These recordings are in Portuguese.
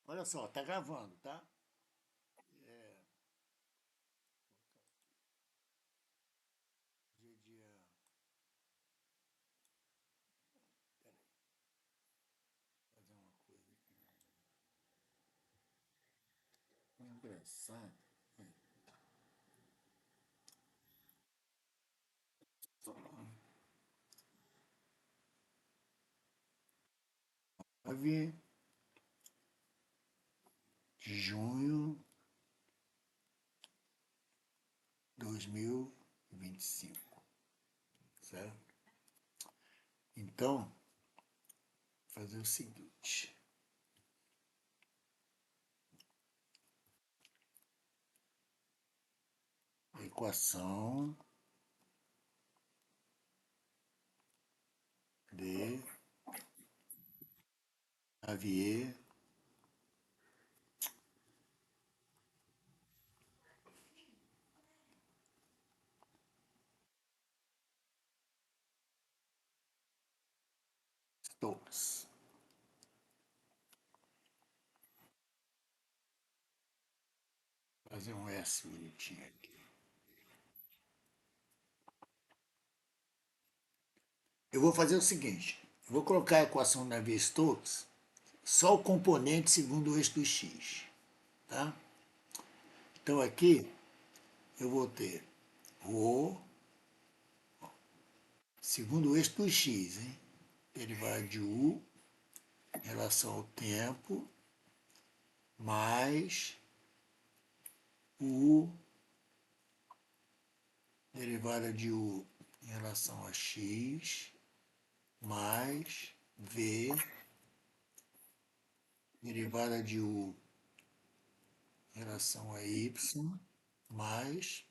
Olha só, tá gravando, tá? Hoje é dia. Peraí, fazer uma coisa aqui. Engraçado. Só 9 de junho de 2025, certo? Então, fazer o seguinte: equação de Navier-Stokes. Fazer um S bonitinho aqui. Eu vou fazer o seguinte: eu vou colocar a equação de Navier-Stokes só o componente segundo o eixo do x, tá? Então aqui eu vou ter ρ segundo o eixo do x, hein? Derivada de u em relação ao tempo mais u derivada de u em relação a x mais v derivada de u em relação a y mais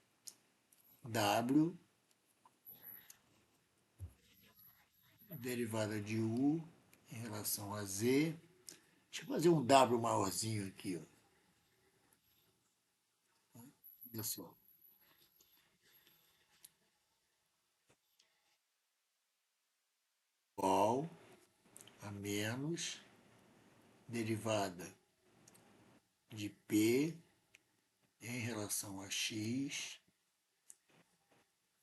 w derivada de u em relação a z. Deixa eu fazer um w maiorzinho aqui, ó. Olha só. Igual a menos derivada de p em relação a x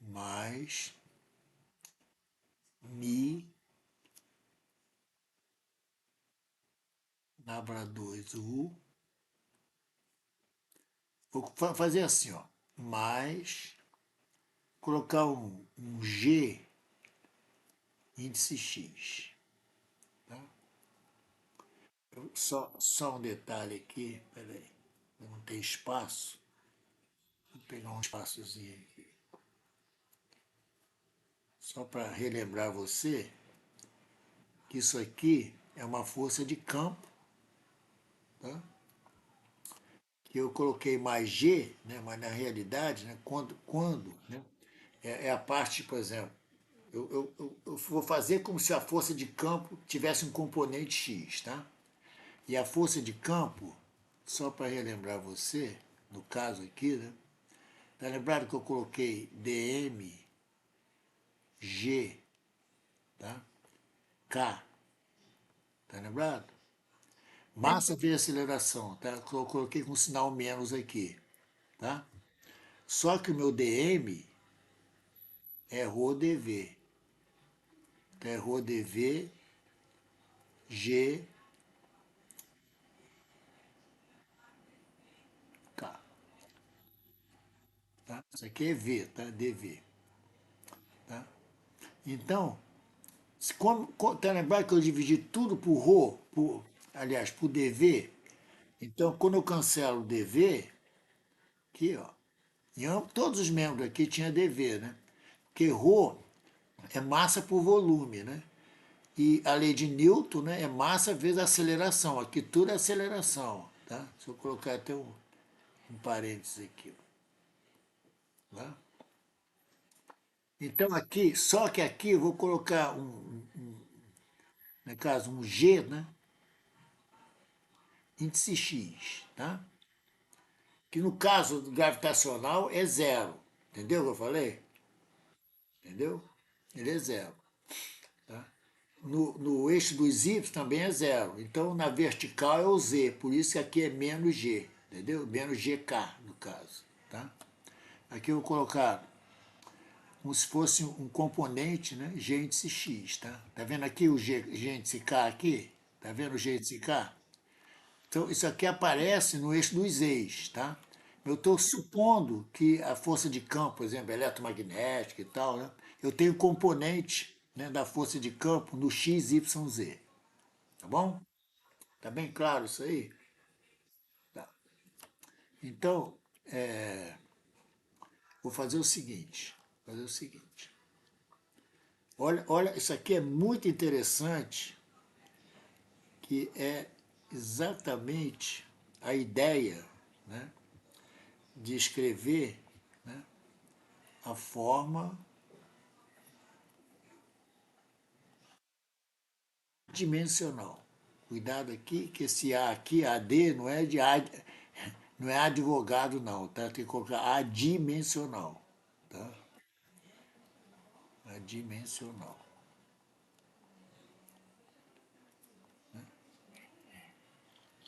mais mi na para 2u. Vou fazer assim, ó. Mais colocar um G índice X. Tá? Só um detalhe aqui, peraí. Não tem espaço. Vou pegar um espaçozinho aqui. Só para relembrar você que isso aqui é uma força de campo, tá? Que eu coloquei mais G, né? Mas na realidade, né? Quando né? É a parte, por exemplo, eu vou fazer como se a força de campo tivesse um componente X, tá? E a força de campo, só para relembrar você, no caso aqui, né? Tá lembrado que eu coloquei dmg, tá? K, tá lembrado? Massa vezes aceleração, tá? Eu coloquei com sinal menos aqui, tá? Só que o meu dm é rho dv. Então é rho dv g k, tá? Isso aqui é v, tá? dv, tá? Então, tá lembrado que eu dividi tudo por rho, aliás, por dv? Então, quando eu cancelo o dv, aqui, ó, todos os membros aqui tinha dv, né? Porque ρ é massa por volume, né? E a lei de Newton, né, é massa vezes aceleração. Aqui tudo é aceleração, tá? Se eu colocar até um parênteses aqui, tá? Então aqui, só que aqui eu vou colocar no caso, um G, né? Índice X, tá? Que no caso gravitacional é zero. Entendeu o que eu falei? Entendeu? Ele é zero, tá? no eixo dos y também é zero. Então, na vertical é o z, por isso que aqui é menos g, entendeu? Menos gk, no caso, tá? Aqui eu vou colocar como se fosse um componente, né? G índice x, tá? Tá vendo aqui o G índice k aqui? Tá vendo o G índice k? Então, isso aqui aparece no eixo dos e's, tá? Eu estou supondo que a força de campo, por exemplo, eletromagnética e tal, né? Eu tenho componente, né, da força de campo no x, y, z. Tá bom? Tá bem claro isso aí? Tá. Então, vou fazer o seguinte. Olha, olha, isso aqui é muito interessante, que é exatamente a ideia, né, de escrever, né, a forma dimensional. Cuidado aqui, que esse A aqui, AD, não é de não é advogado não, tá? Tem que colocar adimensional, tá? Adimensional.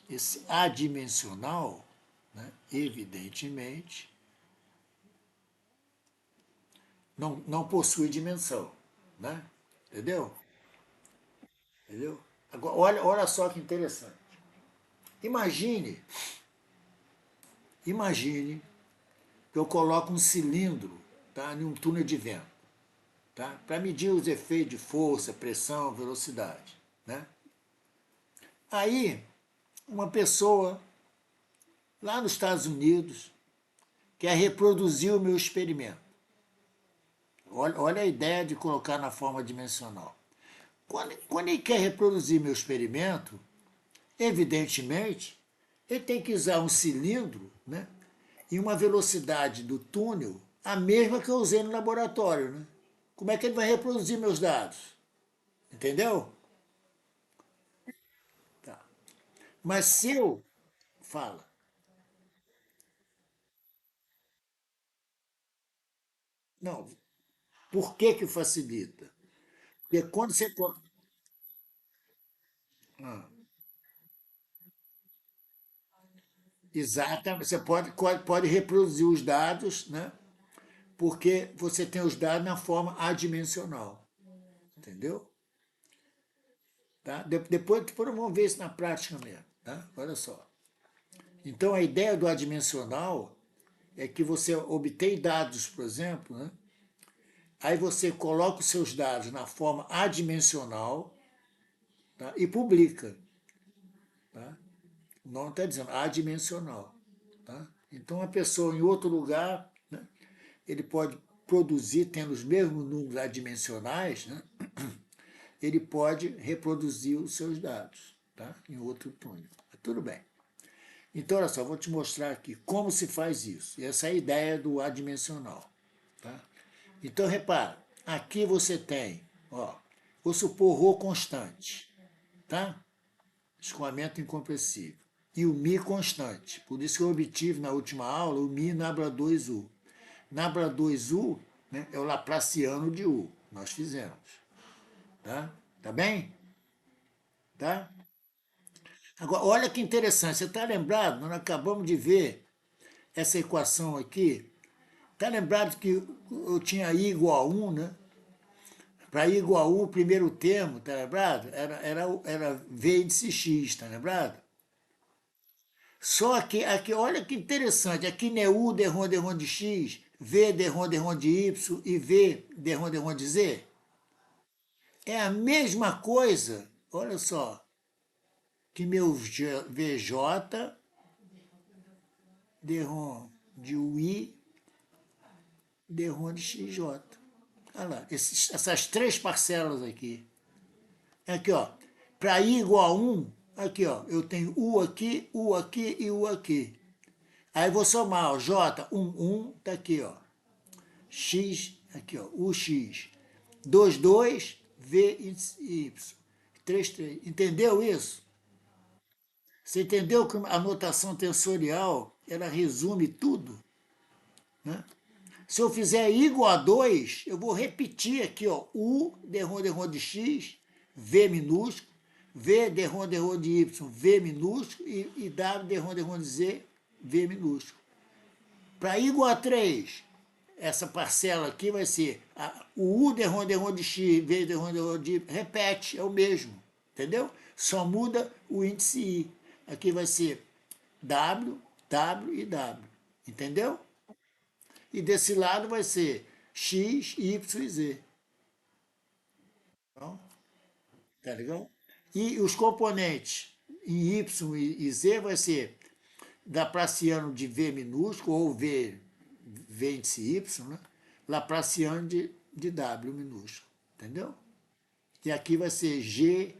Esse adimensional, né, evidentemente, não possui dimensão, né? Entendeu? Entendeu? Agora, olha só que interessante. Imagine, imagine que eu coloco um cilindro, tá, em um túnel de vento, tá, para medir os efeitos de força, pressão, velocidade, né? Aí, uma pessoa lá nos Estados Unidos quer reproduzir o meu experimento. Olha a ideia de colocar na forma dimensional. Quando ele quer reproduzir meu experimento, evidentemente, ele tem que usar um cilindro, né, e uma velocidade do túnel a mesma que eu usei no laboratório. Né? Como é que ele vai reproduzir meus dados? Entendeu? Tá. Mas se eu... Fala. Não, por que que facilita? Porque quando você... Ah, exatamente, você pode reproduzir os dados, né? Porque você tem os dados na forma adimensional, entendeu? Tá? Depois vamos ver isso na prática mesmo, tá? Olha só. Então a ideia do adimensional é que você obtém dados, por exemplo, né? Aí você coloca os seus dados na forma adimensional, tá? E publica, tá? Não está dizendo adimensional, tá? Então a pessoa em outro lugar, né, ele pode produzir, tendo os mesmos números adimensionais, né, ele pode reproduzir os seus dados, tá? Em outro túnel. Tudo bem. Então, olha só, vou te mostrar aqui como se faz isso. E essa é a ideia do adimensional, tá? Então, repara, aqui você tem, ó, vou supor ρ constante, tá? Escoamento incompressível. E o Mi constante. Por isso que eu obtive na última aula o Mi Nabla 2U. Nabla 2U, né, é o Laplaciano de U. Nós fizemos. Tá? Tá bem? Tá? Agora, olha que interessante. Você está lembrado? Nós acabamos de ver essa equação aqui. Está lembrado que eu tinha I igual a 1, né? Para I igual a 1, o primeiro termo, está lembrado? Era V índice X, está lembrado? Só que aqui, olha que interessante, aqui não é U derrom de X, V derrom de Y e V derrom de Z. É a mesma coisa, olha só, que meu VJ derrom de UI derrom de XJ. Olha lá, essas três parcelas aqui. Aqui, ó, para I igual a 1, aqui, ó, eu tenho U aqui e U aqui. Aí vou somar, ó, J, 1, tá aqui, ó. X, aqui, ó, UX. 2, V e Y. 3. Entendeu isso? Você entendeu que a notação tensorial, ela resume tudo? Né? Se eu fizer I igual a 2, eu vou repetir aqui, ó, U derrom de X, V minúsculo, V derrom de Y, V minúsculo, e W derrom de Z, V minúsculo. Para igual a 3, essa parcela aqui vai ser o U derrom de X, V derrom de Y, repete, é o mesmo, entendeu? Só muda o índice I. Aqui vai ser W, W e W, entendeu? E desse lado vai ser X, Y e Z. Então, tá legal? E os componentes em Y e Z vai ser Laplaciano de V minúsculo ou V índice Y, né? Laplaciano de W minúsculo, entendeu? E aqui vai ser G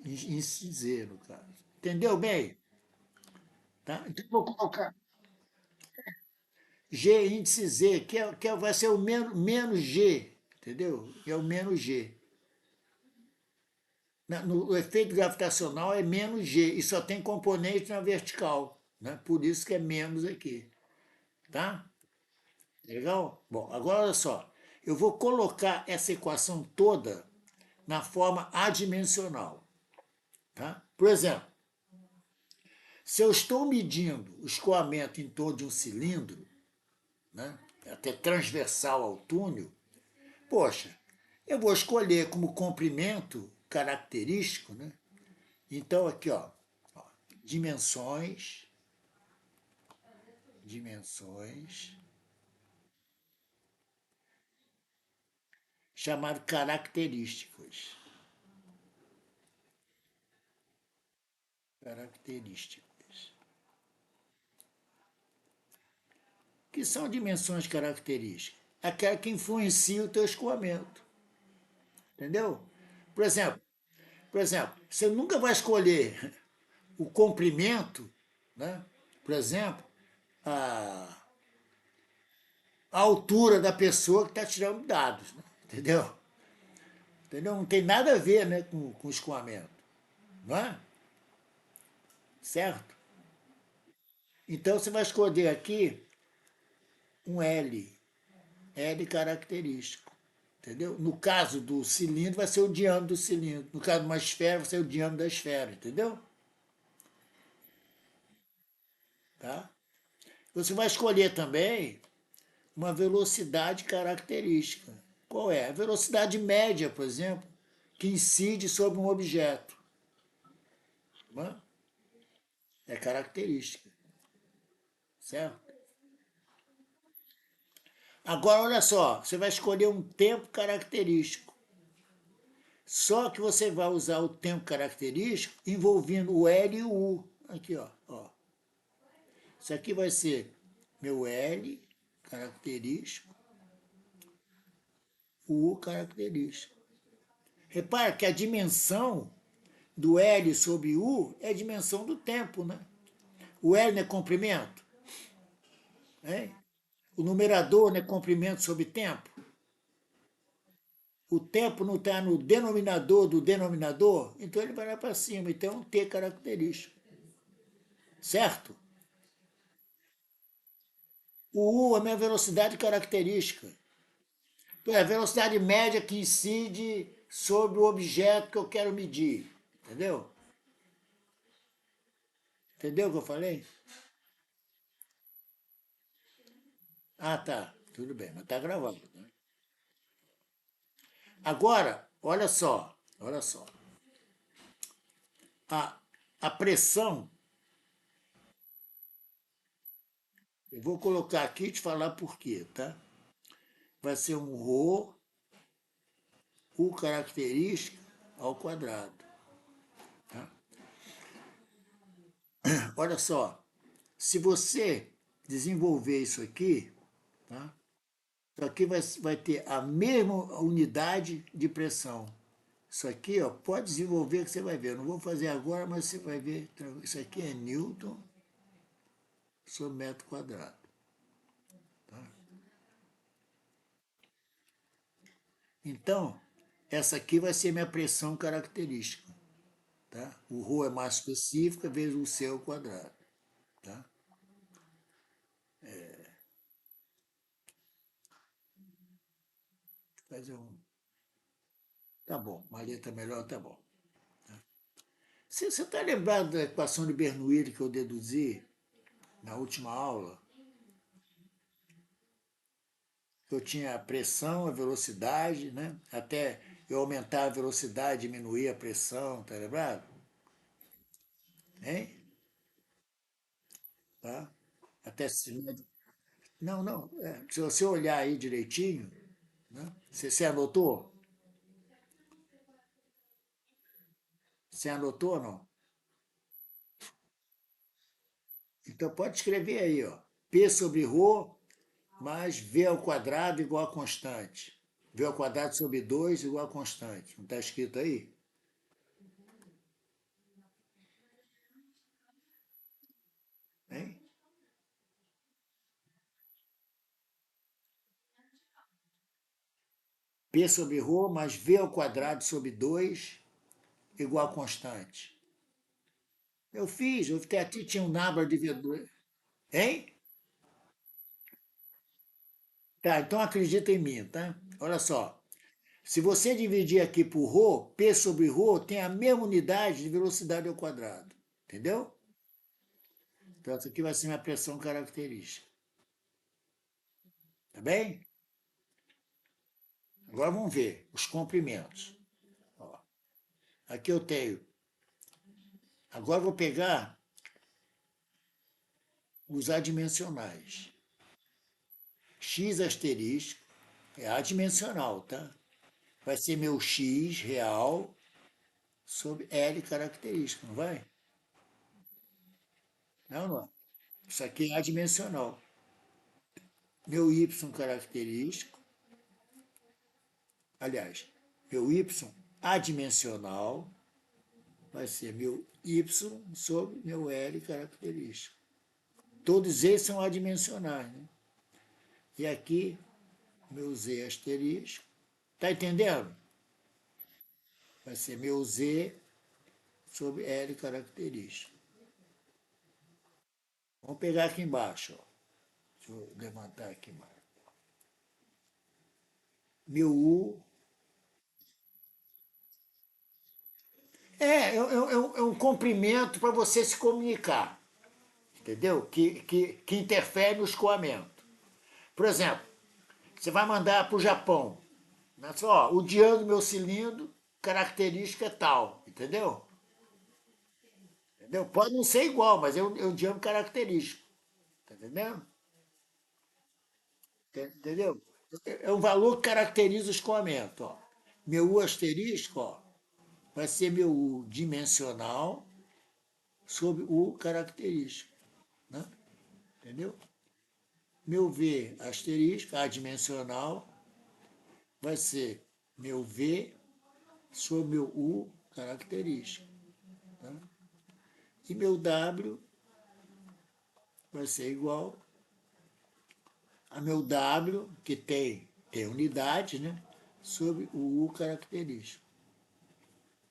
índice Z, no caso. Entendeu bem? Tá? Então, vou colocar G índice Z, vai ser o menos G, entendeu? É o menos G. No efeito gravitacional é menos G e só tem componente na vertical, né? Por isso que é menos aqui, tá? Legal? Bom, agora olha só, eu vou colocar essa equação toda na forma adimensional, tá? Por exemplo, se eu estou medindo o escoamento em torno de um cilindro, né, até transversal ao túnel, poxa, eu vou escolher como comprimento característico, né? Então aqui, ó, dimensões, chamado característicos. Características. Que são dimensões características? Aquela que influencia o teu escoamento. Entendeu? Por exemplo, você nunca vai escolher o comprimento, né? Por exemplo, a, a altura da pessoa que está tirando dados, né? Entendeu? Entendeu? Não tem nada a ver, né, com escoamento, não é? Certo? Então você vai escolher aqui um L característico. Entendeu? No caso do cilindro, vai ser o diâmetro do cilindro. No caso de uma esfera, vai ser o diâmetro da esfera. Entendeu? Tá? Você vai escolher também uma velocidade característica. Qual é? A velocidade média, por exemplo, que incide sobre um objeto. Não é? É característica. Certo? Agora, olha só, você vai escolher um tempo característico. Só que você vai usar o tempo característico envolvendo o L e o U. Aqui, ó. Isso aqui vai ser meu L característico, o U característico. Repara que a dimensão do L sobre U é a dimensão do tempo, né? O L não é comprimento, né? O numerador não é comprimento sobre tempo. O tempo não está no denominador do denominador, então ele vai lá para cima. Então é um T característico. Certo? O U é a minha velocidade característica. É a velocidade média que incide sobre o objeto que eu quero medir. Entendeu? Entendeu o que eu falei? Ah, tá. Tudo bem, mas tá gravado. Né? Agora, olha só. A pressão, eu vou colocar aqui e te falar por quê, tá? Vai ser um ρ, U característico ao quadrado. Tá? Olha só, se você desenvolver isso aqui, tá? Isso aqui vai ter a mesma unidade de pressão. Isso aqui, ó, pode desenvolver que você vai ver. Eu não vou fazer agora, mas você vai ver. Isso aqui é Newton sobre metro quadrado. Tá? Então, essa aqui vai ser minha pressão característica. Tá? O ρ é mais específica vezes o C ao quadrado. Tá? Fazer um. Tá bom, uma letra melhor, tá bom. Você está lembrado da equação de Bernoulli que eu deduzi na última aula? Eu tinha a pressão, a velocidade, né? Até eu aumentar a velocidade, diminuir a pressão, tá lembrado? Hein? Tá? Até se... Não, não. Se você olhar aí direitinho, né? Você anotou? Você anotou ou não? Então pode escrever aí, ó. P sobre ρ mais V ao quadrado igual a constante. V ao quadrado sobre 2 igual a constante. Não está escrito aí? Hein? P sobre ρ mais V ao quadrado sobre 2 igual a constante. Eu até aqui tinha um number de V2. Hein? Tá, então acredita em mim, tá? Olha só. Se você dividir aqui por ρ, P sobre ρ tem a mesma unidade de velocidade ao quadrado. Entendeu? Então, isso aqui vai ser minha pressão característica. Tá bem? Agora vamos ver os comprimentos. Ó, aqui eu tenho. Agora eu vou pegar os adimensionais. X asterisco é adimensional, tá? Vai ser meu X real sobre L característico, não vai? Não, não. Isso aqui é adimensional. Meu Y característico, aliás, meu Y adimensional vai ser meu Y sobre meu L característico. Todos eles são adimensionais, né? E aqui, meu Z asterisco. Tá entendendo? Vai ser meu Z sobre L característico. Vamos pegar aqui embaixo. Ó. Deixa eu levantar aqui mais. Meu U. É um comprimento para você se comunicar, entendeu? Que interfere no escoamento. Por exemplo, você vai mandar para o Japão. Né? Ó, o diâmetro do meu cilindro, característica é tal, entendeu? Entendeu? Pode não ser igual, mas é um diâmetro característico. Tá entendendo? Entendeu? É um valor que caracteriza o escoamento. Ó. Meu U asterisco ó, vai ser meu U dimensional sobre o característico. Né? Entendeu? Meu V asterisco, adimensional, vai ser meu V sobre meu U característico. Tá? E meu W vai ser igual a meu W, que tem unidade, né? Sobre o U característico.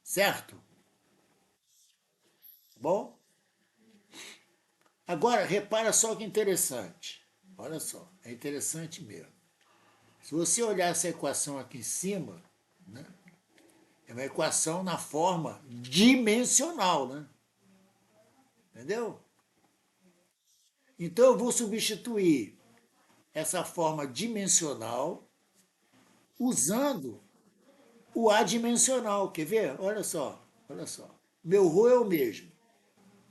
Certo? Bom? Agora, repara só que interessante. Olha só, é interessante mesmo. Se você olhar essa equação aqui em cima, né, é uma equação na forma dimensional, né? Entendeu? Então eu vou substituir essa forma dimensional usando o adimensional. Quer ver? Olha só, olha só. Meu ρ é o mesmo,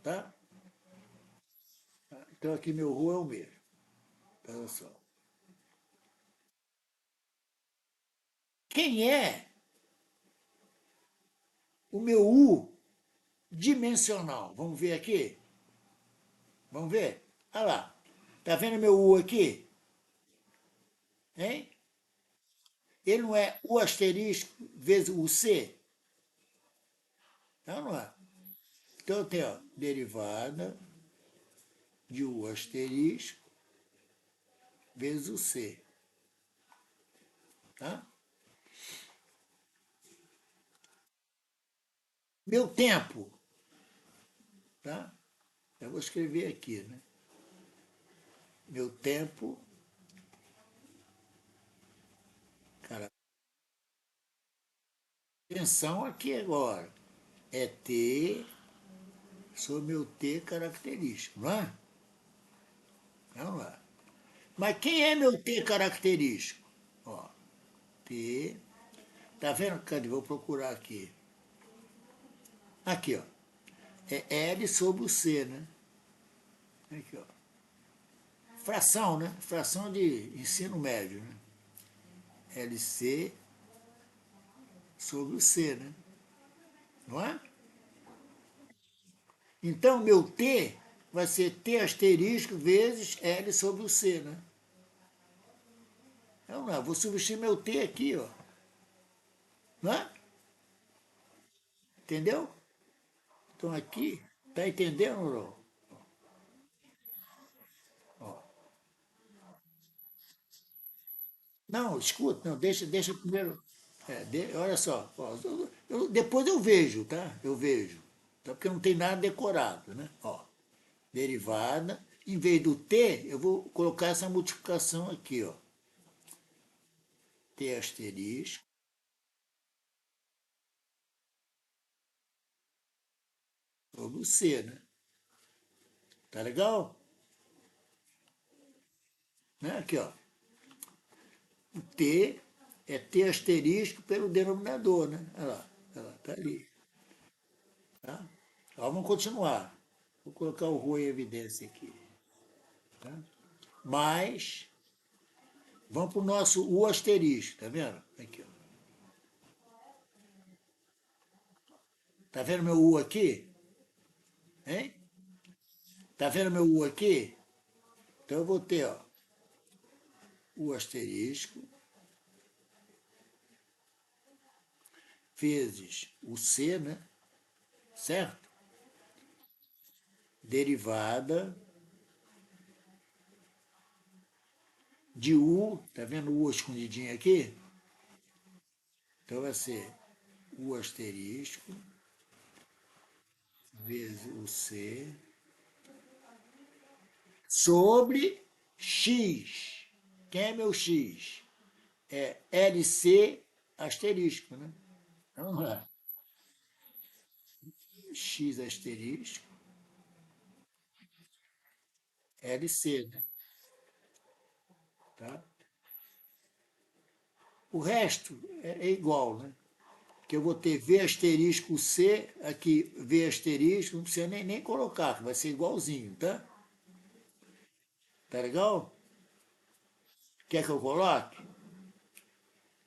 tá? Então aqui meu ρ é o mesmo. Olha só. Quem é o meu U dimensional? Vamos ver aqui? Vamos ver? Olha lá. Tá vendo meu U aqui? Hein? Ele não é U asterisco vezes o C? Não, não é. Então tem ó, derivada de U asterisco vezes o C. Tá? Meu tempo. Tá? Eu vou escrever aqui, né? Meu tempo, cara, atenção aqui agora. É T sobre meu T característico, não é? Vamos lá. Mas quem é meu T característico? Ó, T. Tá vendo? Cadê? Vou procurar aqui. Aqui, ó. É L sobre o C, né? Aqui, ó. Fração, né? Fração de ensino médio, né? LC sobre o C, né? Não é? Então, meu T vai ser T asterisco vezes L sobre o C, né? Então, não, vou substituir meu T aqui, ó. Não é? Entendeu? Então, aqui, tá entendendo, não? Ó. Não, escuta, não, deixa primeiro. Olha só, ó, depois eu vejo, tá? Eu vejo. Tá? Porque não tem nada decorado, né? Ó, derivada. Em vez do T, eu vou colocar essa multiplicação aqui, ó. T asterisco sobre o C, né? Tá legal? Né? Aqui, ó. O T é T asterisco pelo denominador, né? Olha lá, tá ali. Tá? Ó, vamos continuar. Vou colocar o Rho em evidência aqui. Tá? Mais, vamos para o nosso U asterisco, tá vendo? Aqui, ó. Tá vendo meu U aqui? Hein? Tá vendo meu U aqui? Então eu vou ter, ó, U asterisco vezes o C, né? Certo? Derivada de U, tá vendo o U escondidinho aqui? Então vai ser U asterisco vezes o C sobre X. Quem é meu X? É LC asterisco, né? Vamos lá. X asterisco, LC, né? Tá? O resto é igual, né? Que eu vou ter V asterisco C, aqui V asterisco, não precisa nem colocar, vai ser igualzinho, tá? Tá legal? Quer que eu coloque?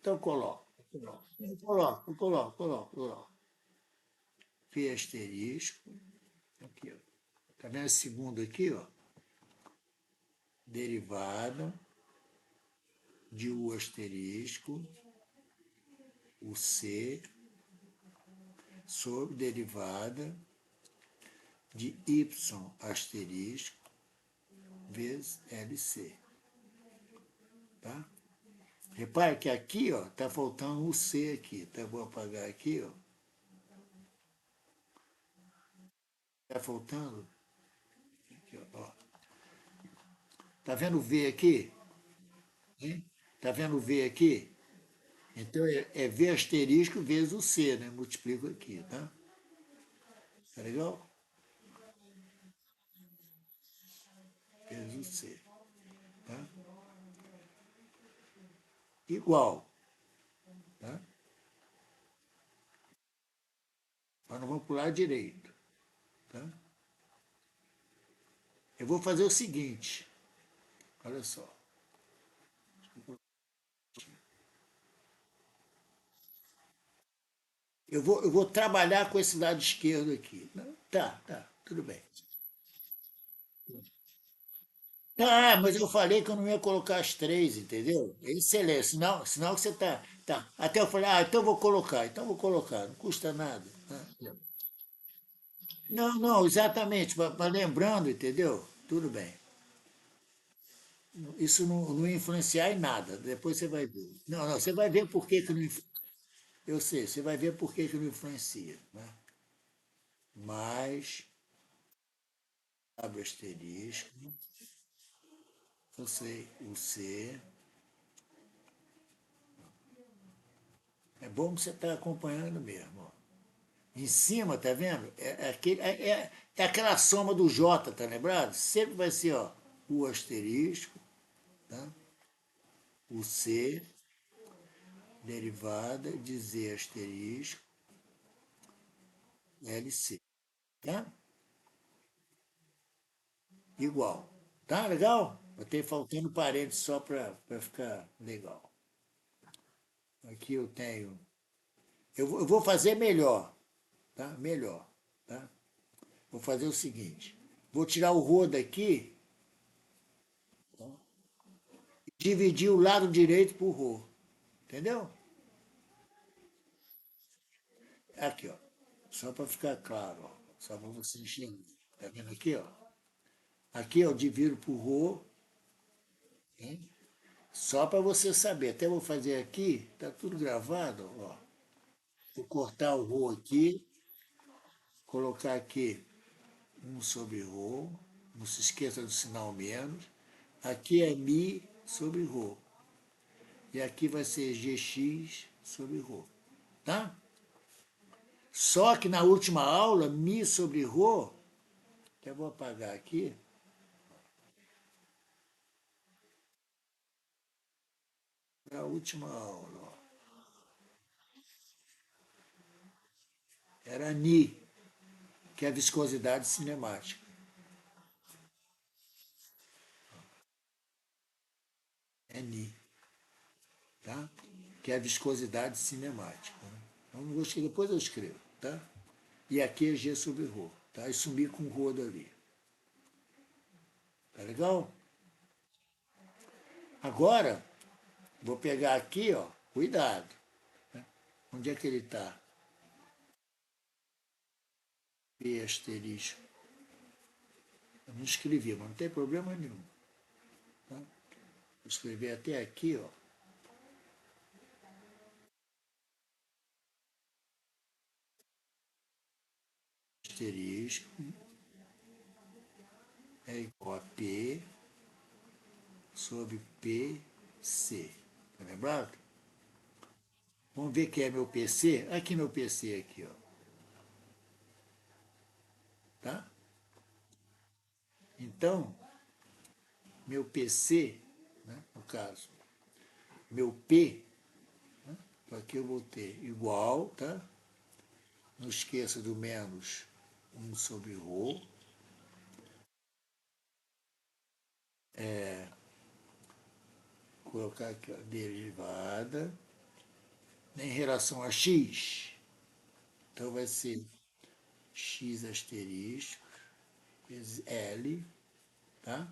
Então coloco. Coloco. V asterisco, aqui, ó. Tá vendo esse segundo aqui, ó? Derivada de U asterisco, o C, sobre derivada de Y asterisco vezes LC, tá? Repare que aqui, ó, tá faltando o C aqui, tá? Vou apagar aqui, ó. Tá faltando, aqui, ó. Tá vendo o V aqui? Hein? Tá vendo o V aqui? Então é V asterisco vezes o C, né? Multiplico aqui, tá? Tá legal? Vezes o C, tá? Igual, tá? Mas não vamos para o lado direito, tá? Eu vou fazer o seguinte, olha só. Eu vou trabalhar com esse lado esquerdo aqui. Tá, tudo bem. Ah, mas eu falei que eu não ia colocar as três, entendeu? Excelente. Senão que você tá. Tá. Até eu falei, então eu vou colocar. Então eu vou colocar. Não custa nada. Né? Não, exatamente. Mas lembrando, entendeu? Tudo bem. Isso não influenciar em nada. Depois você vai ver. Não, você vai ver por que não. Eu sei, você vai ver por que não influencia. Né? Mas, abre asterisco, eu sei, o C É bom que você está acompanhando mesmo. Ó. Em cima, tá vendo? É aquela soma do J, tá lembrado? Sempre vai ser, ó, o asterisco, tá? O C, derivada de Z asterisco, LC, tá? Igual. Tá legal? Eu tenho faltando parênteses só para ficar legal. Aqui eu tenho. Eu vou fazer melhor, tá? Melhor, tá? Vou fazer o seguinte. Vou tirar o rho daqui e dividir o lado direito por rho. Entendeu? Aqui, ó. Só para ficar claro, ó. Só para você enxergar. Tá vendo aqui, ó? Aqui eu divido por rho, hein? Só para você saber. Até vou fazer aqui, tá tudo gravado, ó. Vou cortar o rho aqui, colocar aqui 1/ρ. Não se esqueça do sinal menos. Aqui é mi sobre rho. E aqui vai ser gx/ρ. Tá? Só que na última aula, mi sobre rho, até vou apagar aqui, na última aula, ó, era ni, que é a viscosidade cinemática. É ni, tá? Que é a viscosidade cinemática. Né? Então, não vou escrever, depois eu escrevo, tá? E aqui é g sobre rho, tá? E sumir com o rho dali. Tá legal? Agora, vou pegar aqui, ó, cuidado. Né? Onde é que ele está? P asterisco. Eu não escrevi, mas não tem problema nenhum. Tá? Vou escrever até aqui, ó. Asterisco é igual a P sobre PC. Tá lembrado? Vamos ver quem é meu PC? Aqui meu PC aqui, ó. Tá? Então, meu PC, né, no caso, meu P, né, aqui eu vou ter igual, tá? Não esqueça do menos 1/ρ. Colocar aqui, ó, derivada em relação a x. Então vai ser x asterisco vezes L, tá?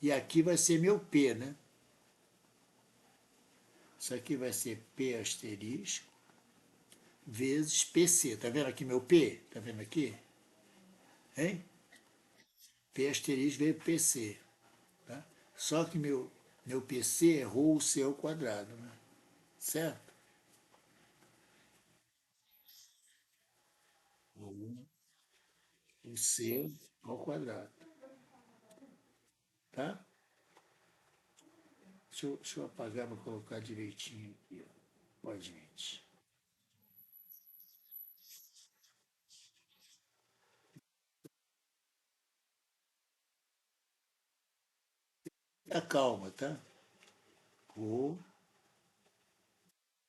E aqui vai ser meu P, né? Isso aqui vai ser P asterisco vezes PC. Tá vendo aqui meu P? Tá vendo aqui? Hein? P asterisco vezes PC. Tá? Só que meu PC é ρ C ao quadrado, né? Certo? O C ao quadrado. Tá? Deixa eu apagar para colocar direitinho aqui. Ó, gente. Calma, tá? O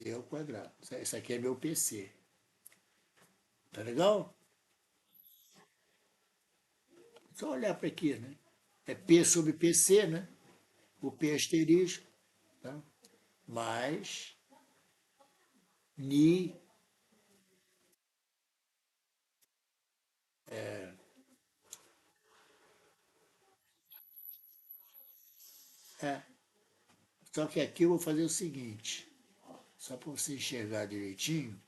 C ao quadrado. Isso aqui é meu PC. Tá legal? Só olhar para aqui, né? É P sobre PC, né? O P asterisco, tá? Mais Ni, é. Só que aqui eu vou fazer o seguinte, só para você enxergar direitinho.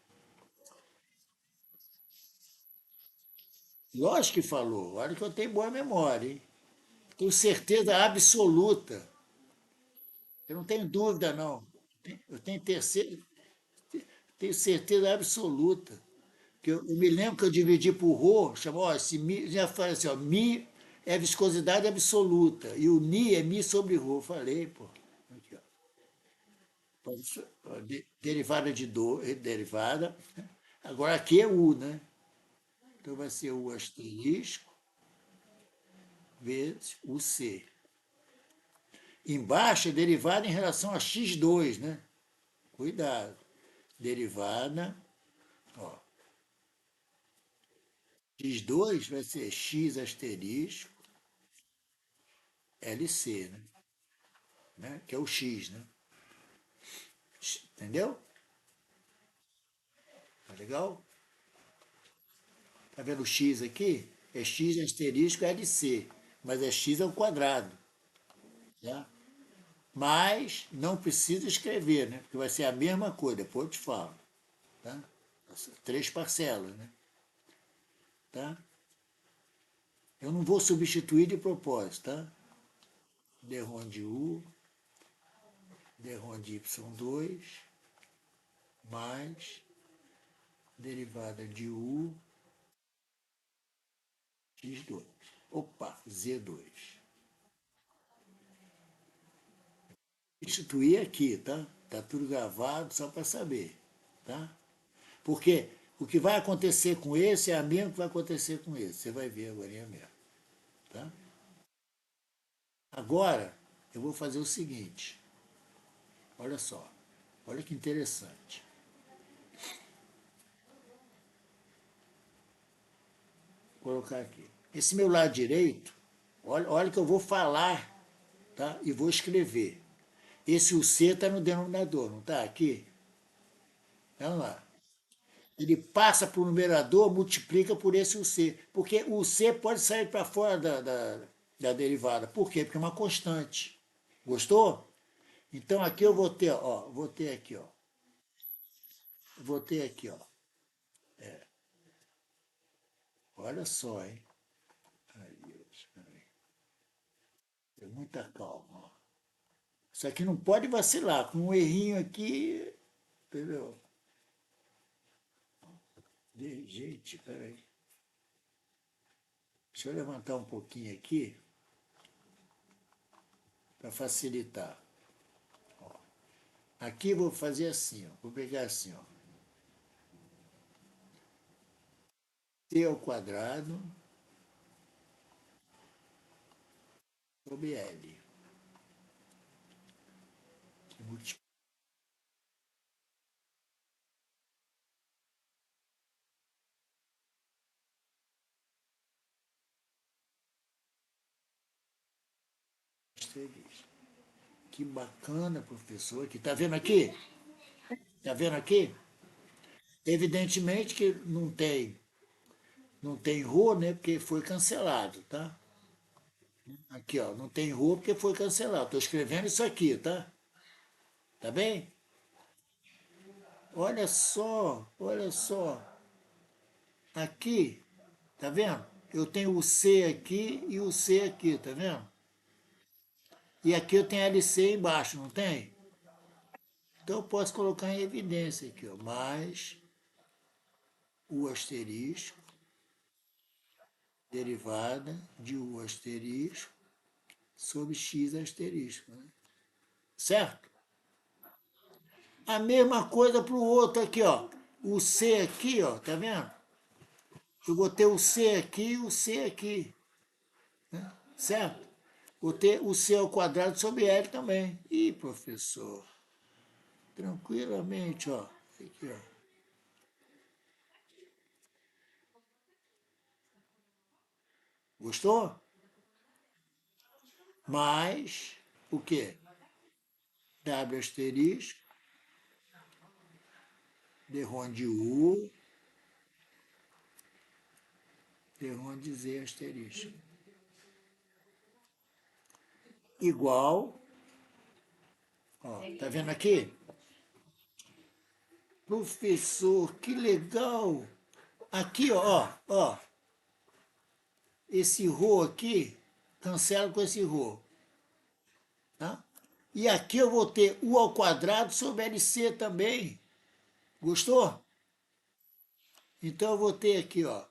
Lógico que falou, olha que eu tenho boa memória, hein? Tenho certeza absoluta. Eu não tenho dúvida, não. Eu tenho certeza absoluta. Que eu me lembro que eu dividi por Rho, chamou, ó, esse mi, já falei assim, ó, mi é viscosidade absoluta e o ni é mi sobre Rho. Falei, pô. Aqui, ó. Derivada de do, derivada. Agora aqui é U, né? Então vai ser U asterisco vezes o C. Embaixo é derivada em relação a x2, né? Cuidado. Derivada, ó, x2 vai ser x asterisco LC, né? Que é o x, né? Entendeu? Tá legal? Tá vendo o x aqui? É x asterisco LC, mas é x ao quadrado, tá? Mas não precisa escrever, né? Porque vai ser a mesma coisa, depois eu te falo, tá? Três parcelas, né? Tá? Eu não vou substituir de propósito, tá? D-ROM de U, D-ROM de Y2, mais derivada de U, X2. Opa, Z2. Substituir aqui, tá? Tá tudo gravado só para saber, tá? Porque o que vai acontecer com esse é a mesma que vai acontecer com esse. Você vai ver agora mesmo, tá? Agora, eu vou fazer o seguinte. Olha só. Olha que interessante. Vou colocar aqui. Esse meu lado direito, olha que eu vou falar, tá? E vou escrever. Esse o C está no denominador, não está aqui? Vamos lá. Ele passa para o numerador, multiplica por esse o C. Porque o C pode sair para fora da derivada. Por quê? Porque é uma constante. Gostou? Então aqui eu vou ter, ó, vou ter aqui, ó. Vou ter aqui, ó. Olha só, hein? Aí, tem muita calma. Ó. Isso aqui não pode vacilar. Com um errinho aqui, entendeu? Gente, peraí. Deixa eu levantar um pouquinho aqui para facilitar. Aqui eu vou fazer assim, ó. Vou pegar assim, ó. T ao quadrado sobre L. Que bacana, professor. Que tá vendo aqui? Tá vendo aqui? Evidentemente que não tem rô, né? Porque foi cancelado, tá? Aqui, ó, não tem rô porque foi cancelado. Estou escrevendo isso aqui, tá? Tá bem? Olha só, olha só. Aqui, tá vendo? Eu tenho o C aqui e o C aqui, tá vendo? E aqui eu tenho LC embaixo, não tem? Então eu posso colocar em evidência aqui, ó, mais o asterisco, derivada de U asterisco sobre X asterisco, né? Certo? A mesma coisa para o outro aqui, ó. O C aqui, ó, tá vendo? Eu vou ter o C aqui e o C aqui, né? Certo? Vou ter o C ao quadrado sobre L também. Ih, professor, tranquilamente, ó. Aqui, ó. Gostou? Mais o quê? W asterisco, D-ROM de U, D-ROM de Z asterisco. Igual, ó, tá vendo aqui? Professor, que legal! Aqui, ó, esse rho aqui, cancela com esse rho, tá? E aqui eu vou ter U ao quadrado sobre LC também. Gostou? Então eu vou ter aqui, ó,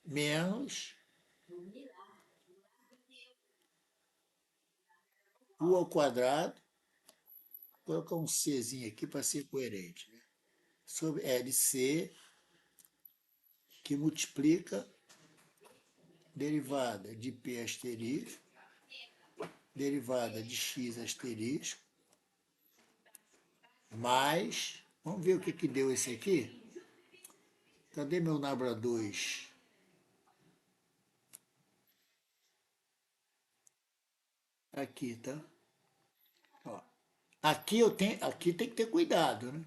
menos U ao quadrado colocar um Czinho aqui para ser coerente. Né? Sobre LC, que multiplica derivada de P asterisco, derivada de X asterisco, mais, vamos ver o que deu esse aqui? Cadê meu Nabra 2? Aqui, tá? Ó. Aqui tem que ter cuidado, né?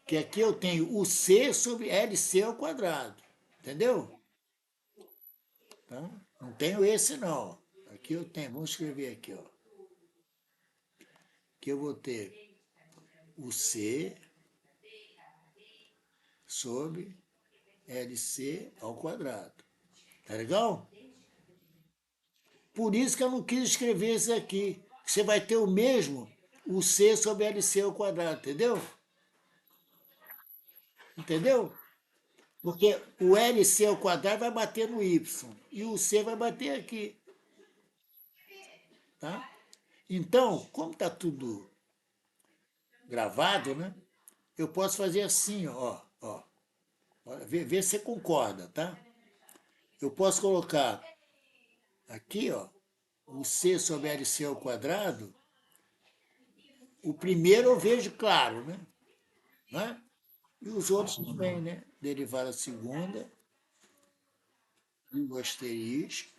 Que aqui eu tenho o C sobre LC ao quadrado. Entendeu? Tá? Não tenho esse não. Aqui eu tenho, vamos escrever aqui, ó. Que eu vou ter o C sobre LC ao quadrado. Tá legal? Por isso que eu não quis escrever esse aqui. Você vai ter o mesmo, o C sobre LC ao quadrado, entendeu? Entendeu? Porque o LC ao quadrado vai bater no Y e o C vai bater aqui, tá? Então, como está tudo gravado, né? Eu posso fazer assim, ó. Vê se você concorda, tá? Eu posso colocar aqui, ó, o C sobre LC ao quadrado. O primeiro eu vejo claro, né? Né? E os outros também, né? Derivada segunda, o asterisco,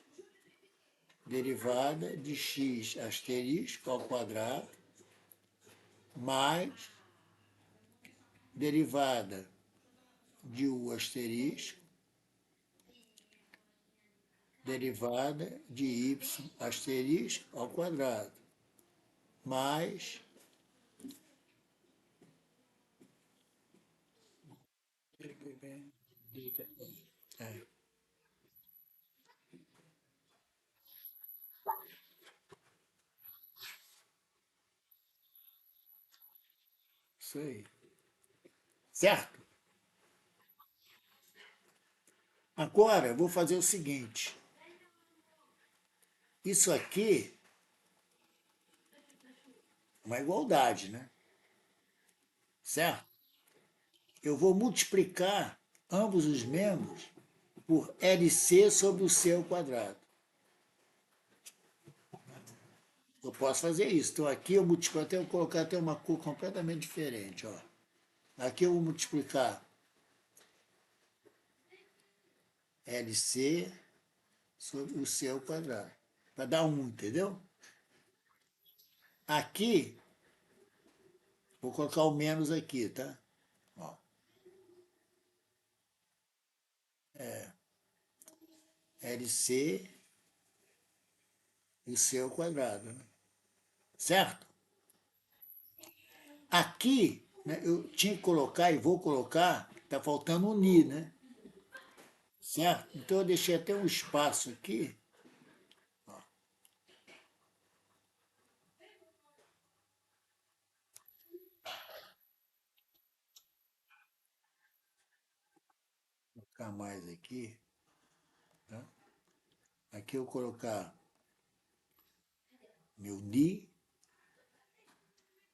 derivada de x asterisco ao quadrado, mais derivada de u asterisco, derivada de y asterisco ao quadrado, mais é, isso aí. Certo? Agora eu vou fazer o seguinte. Isso aqui é uma igualdade, né? Certo? Eu vou multiplicar ambos os membros por LC sobre o C ao quadrado. Eu posso fazer isso. Então aqui eu multiplico, até eu colocar até uma cor completamente diferente. Ó. Aqui eu vou multiplicar LC sobre o C ao quadrado. Para dar 1, entendeu? Aqui, vou colocar o menos aqui, tá? Ó, LC e o C ao quadrado, né? Certo? Aqui, né, eu tinha que colocar e vou colocar, está faltando unir, né? Certo? Então eu deixei até um espaço aqui. Vou colocar mais aqui. Tá? Aqui eu vou colocar meu ni,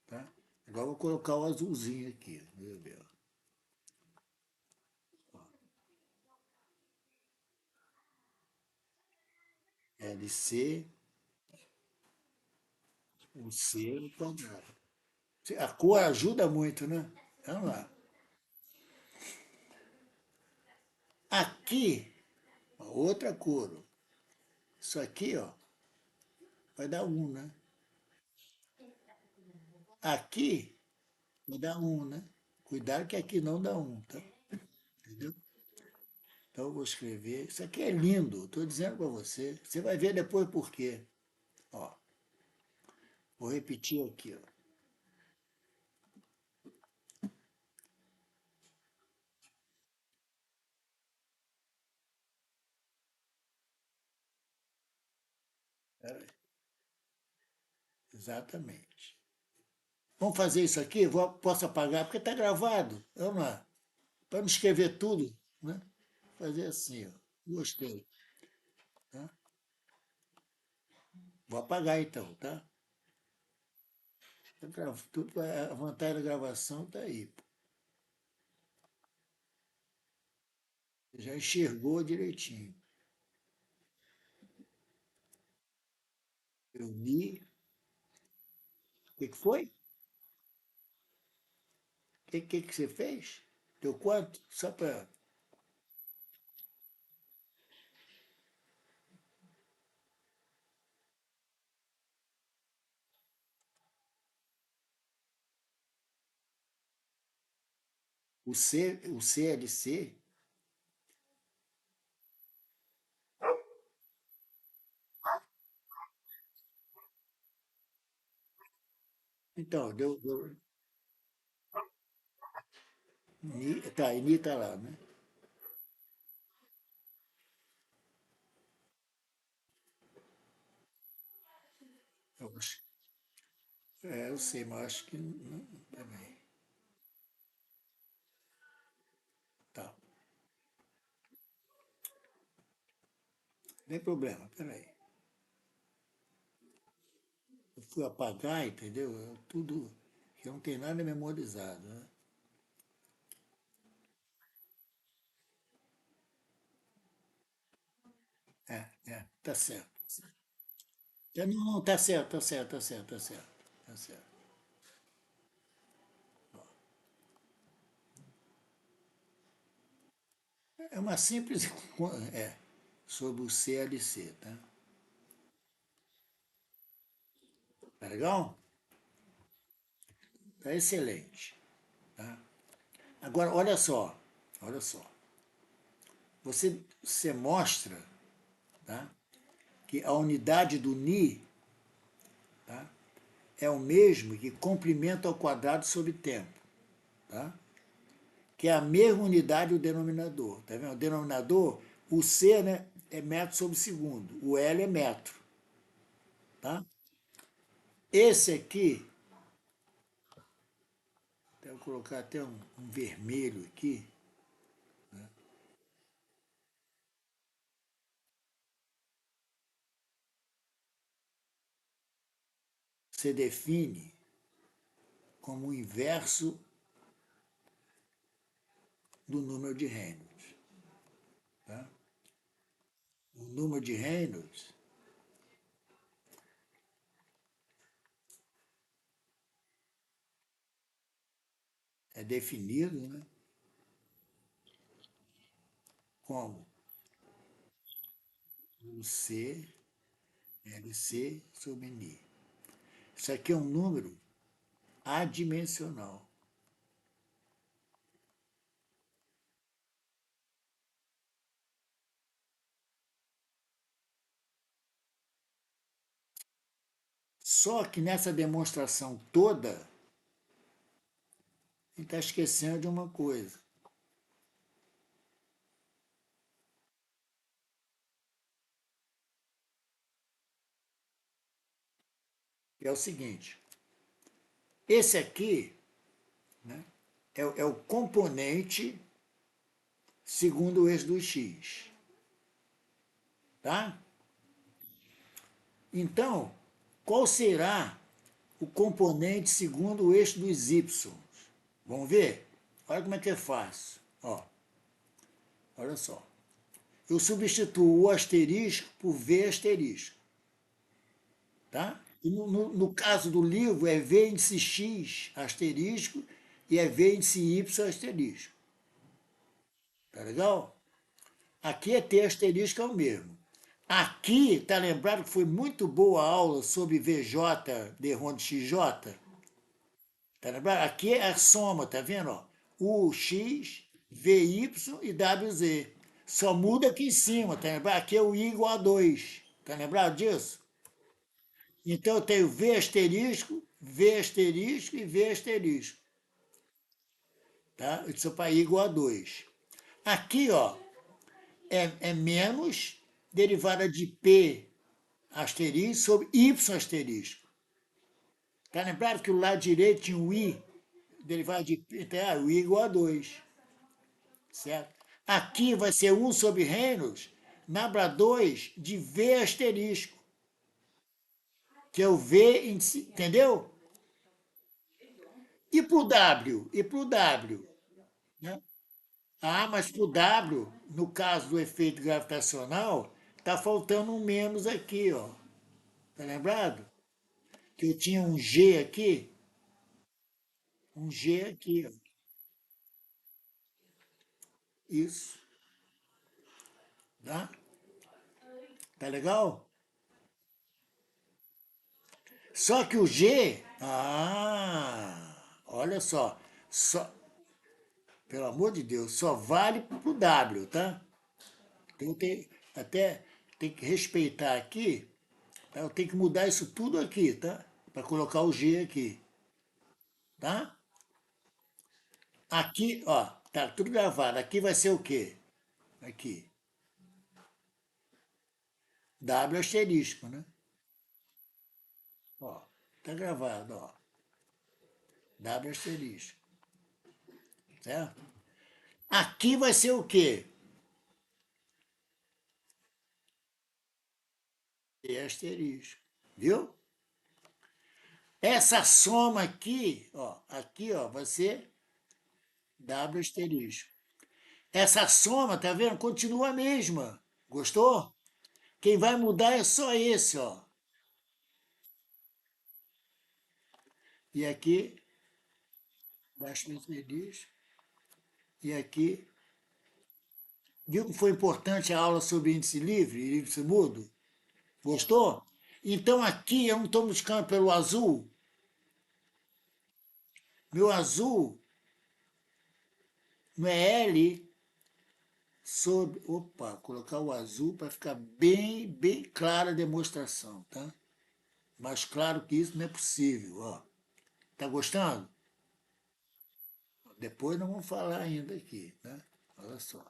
tá? Agora eu vou colocar o azulzinho aqui. Deixa eu ver, ó. LC, o C no quadrado. A cor ajuda muito, né? Vamos lá. Aqui, outra cor. Isso aqui, ó, vai dar 1, né? Aqui vai dar 1, né? Cuidado que aqui não dá 1, tá? Entendeu? Então eu vou escrever. Isso aqui é lindo, estou dizendo para você. Você vai ver depois por quê. Ó, vou repetir aqui, ó. Exatamente. Vamos fazer isso aqui? Posso apagar? Porque está gravado. Vamos lá. Para não escrever tudo, né? Fazer assim, ó. Gostei. Tá? Vou apagar então, tá? A vantagem da gravação está aí. Você já enxergou direitinho. Eu li. O que foi? O que você fez? Deu quanto? Só para. O CLC. Então, deu. Tá, Ni tá lá, né? Eu acho, eu sei, mas acho que não. Peraí. Tá. Não tem problema, peraí. Eu fui apagar, entendeu? Tudo que não tem nada memorizado, né? Tá certo. Não, não, tá certo, tá certo, tá certo, tá certo. Tá certo. É uma simples. É, sobre o CLC, tá? Tá legal? Tá excelente. Tá? Agora, olha só. Você mostra, tá? Que a unidade do Ni, tá? É o mesmo que comprimento ao quadrado sobre tempo, tá? Que é a mesma unidade do denominador. Tá vendo? O denominador, o C, né, é metro sobre segundo, o L é metro. Tá? Esse aqui, vou colocar até um vermelho aqui, você define como o inverso do número de Reynolds. Tá? O número de Reynolds é definido, né, como o C, LC sobre Ni. Isso aqui é um número adimensional. Só que nessa demonstração toda, a gente está esquecendo de uma coisa. Que é o seguinte: esse aqui, né, é o componente segundo o eixo do x. Tá? Então, qual será o componente segundo o eixo dos y? Vamos ver? Olha como é que é fácil. Ó, olha só. Eu substituo o asterisco por V asterisco. Tá? E no caso do livro é V índice X asterisco e é V índice Y asterisco. Tá legal? Aqui é T asterisco é o mesmo. Aqui, tá lembrado que foi muito boa a aula sobre VJ de Ronda XJ? Tá lembrado? Aqui é a soma, tá vendo? Ó? UX, VY e WZ. Só muda aqui em cima, tá lembrado? Aqui é o I igual a 2. Tá lembrado disso? Então eu tenho V asterisco, V asterisco e V asterisco. Tá? Isso para I igual a 2. Aqui, ó, é menos derivada de P asterisco sobre Y asterisco. Tá lembrado que o lado direito tinha o I, derivada de P, tá? O I igual a 2. Certo? Aqui vai ser 1 sobre Reynolds, nabra 2 de V asterisco, que é o V, entendeu? E para o W? E para o W? Né? Ah, mas para o W, no caso do efeito gravitacional, está faltando um menos aqui, ó. Tá lembrado? Que eu tinha um G aqui, um G aqui, ó. Isso, tá? Tá legal? Só que o G, olha só, pelo amor de Deus, só vale pro W, tá? Então até tem que respeitar aqui, tá? Eu tenho que mudar isso tudo aqui, tá? Para colocar o G aqui, tá? Aqui, ó, tá tudo gravado. Aqui vai ser o quê? Aqui, W asterisco, né? Ó, tá gravado, ó. W asterisco, certo? Aqui vai ser o quê? E asterisco, viu? Essa soma aqui, ó, vai ser W asterisco. Essa soma, tá vendo? Continua a mesma. Gostou? Quem vai mudar é só esse, ó. E aqui, baixo asterisco. E aqui, viu que foi importante a aula sobre índice livre e índice mudo? Gostou? Então aqui eu não estou buscando pelo azul. Meu azul não é L sobre. Opa, colocar o azul para ficar bem clara a demonstração, tá? Mais claro que isso não é possível, ó. Tá gostando? Depois nós vamos falar ainda aqui, né? Olha só.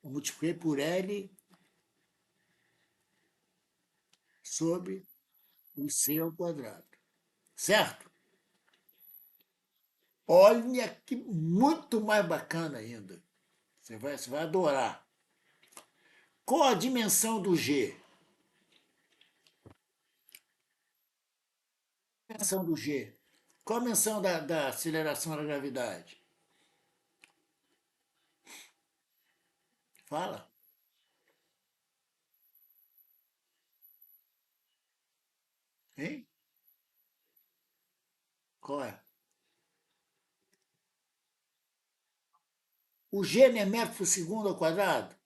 Eu multipliquei por L sobre o C ao quadrado. Certo? Olha que muito mais bacana ainda. Você vai adorar. Qual a dimensão do G? A dimensão do G. Qual a dimensão da aceleração da gravidade? Fala. Hein? Qual é? O G não é metro por segundo ao quadrado?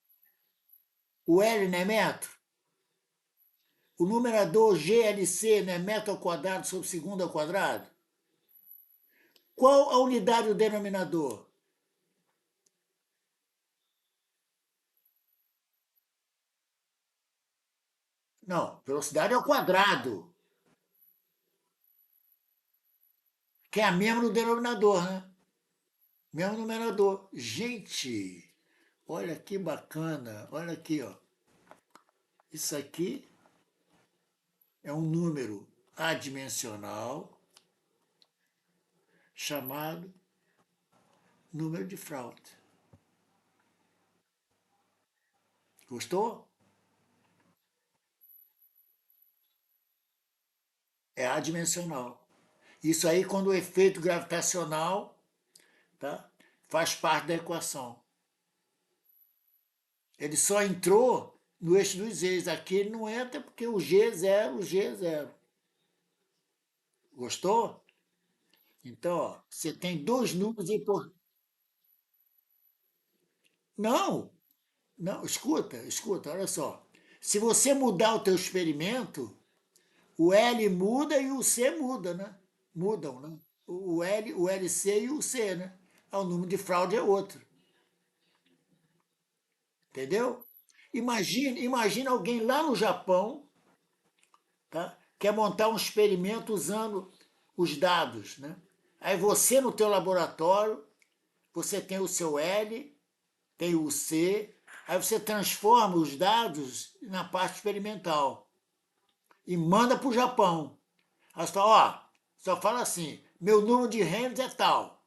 O L não é metro? O numerador GLC não é metro ao quadrado sobre segundo ao quadrado? Qual a unidade do denominador? Não, velocidade ao quadrado, que é a mesma no denominador, né? Mesmo numerador. Gente, olha que bacana. Olha aqui, ó. Isso aqui é um número adimensional chamado número de Froude. Gostou? É adimensional. Isso aí quando o efeito gravitacional, tá, faz parte da equação. Ele só entrou no eixo dos eixos. Aqui ele não entra porque o G é zero, o G é zero. Gostou? Então, ó, você tem dois números importantes. Não, não, escuta, olha só. Se você mudar o teu experimento, o L muda e o C muda, né? Mudam, né? O L, o LC e o C, né? O número de fraude é outro. Entendeu? Imagina alguém lá no Japão, tá? Quer montar um experimento usando os dados, né? Aí você no teu laboratório, você tem o seu L, tem o C, aí você transforma os dados na parte experimental e manda para o Japão. Aí você fala, ó, só fala assim, meu número de Reynolds é tal,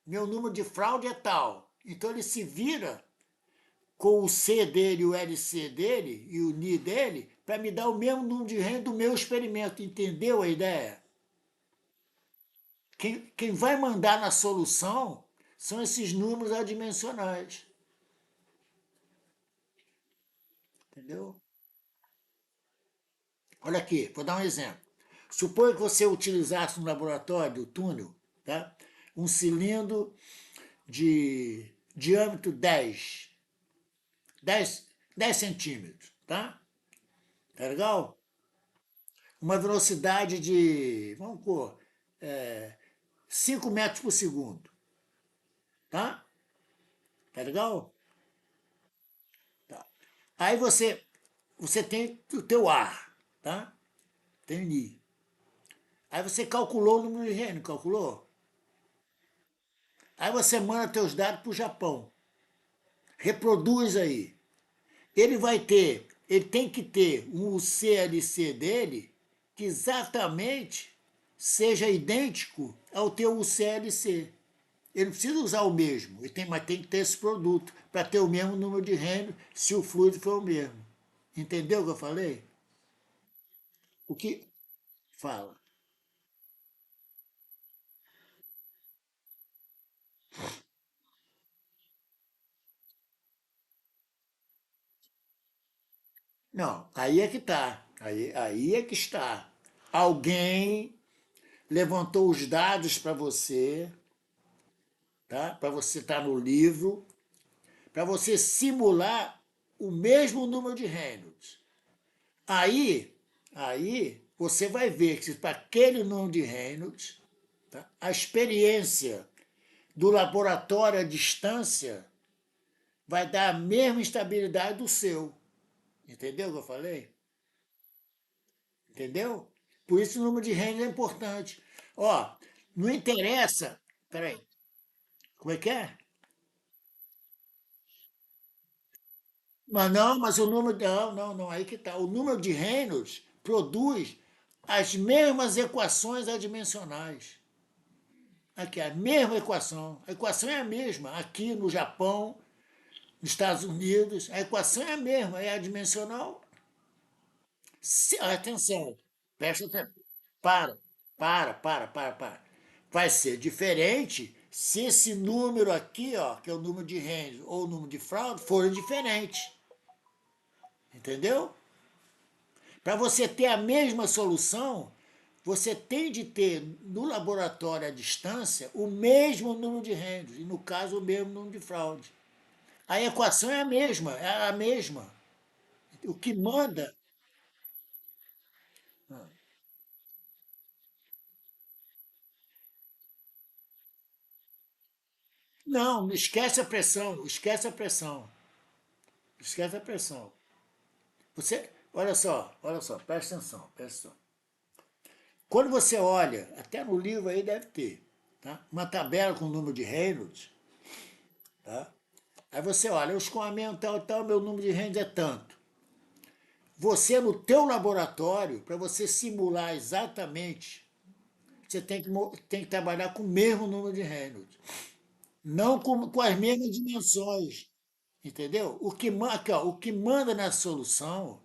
meu número de fraude é tal. Então ele se vira com o C dele, o LC dele e o NI dele para me dar o mesmo número de Reynolds do meu experimento. Entendeu a ideia? Quem vai mandar na solução são esses números adimensionais. Entendeu? Olha aqui, vou dar um exemplo. Suponha que você utilizasse no laboratório, o túnel, tá? Um cilindro de diâmetro 10 centímetros, tá? Tá legal? Uma velocidade de, vamos pôr, 5 metros por segundo, tá? Tá legal? Tá. Aí você tem o teu ar, tá? Tem Ni. Aí você calculou o número de Rênio, calculou? Aí você manda teus dados para o Japão. Reproduz aí. Ele tem que ter um UCLC dele que exatamente seja idêntico ao teu UCLC. Ele não precisa usar o mesmo, mas tem que ter esse produto para ter o mesmo número de rênio se o fluido for o mesmo. Entendeu o que eu falei? O que fala? Não, aí é que está. Aí é que está. Alguém levantou os dados para você, tá? Para você estar no livro, para você simular o mesmo número de Reynolds. Aí, aí você vai ver que para aquele número de Reynolds, tá? A experiência do laboratório à distância vai dar a mesma estabilidade do seu. Entendeu o que eu falei? Entendeu? Por isso o número de Reynolds é importante. Ó, não interessa. Peraí, como é que é? Mas o número. Não, aí que tá. O número de Reynolds produz as mesmas equações adimensionais. Aqui, a mesma equação. A equação é a mesma. Aqui no Japão, nos Estados Unidos, a equação é a mesma, é adimensional. Atenção, presta atenção. Para, para. Vai ser diferente se esse número aqui, ó, que é o número de range ou o número de fraude, forem diferentes. Entendeu? Para você ter a mesma solução, você tem de ter no laboratório à distância o mesmo número de ranges, e no caso o mesmo número de fraude. A equação é a mesma, é a mesma. O que manda. Não, esquece a pressão, esquece a pressão, esquece a pressão. Você, olha só, presta atenção. Quando você olha, até no livro aí deve ter, tá? Uma tabela com o número de Reynolds, tá? Aí você olha, o escoamento tal, meu número de Reynolds é tanto. Você no teu laboratório, para você simular exatamente, você tem que trabalhar com o mesmo número de Reynolds, não com as mesmas dimensões, entendeu? Aqui, ó, o que manda na solução,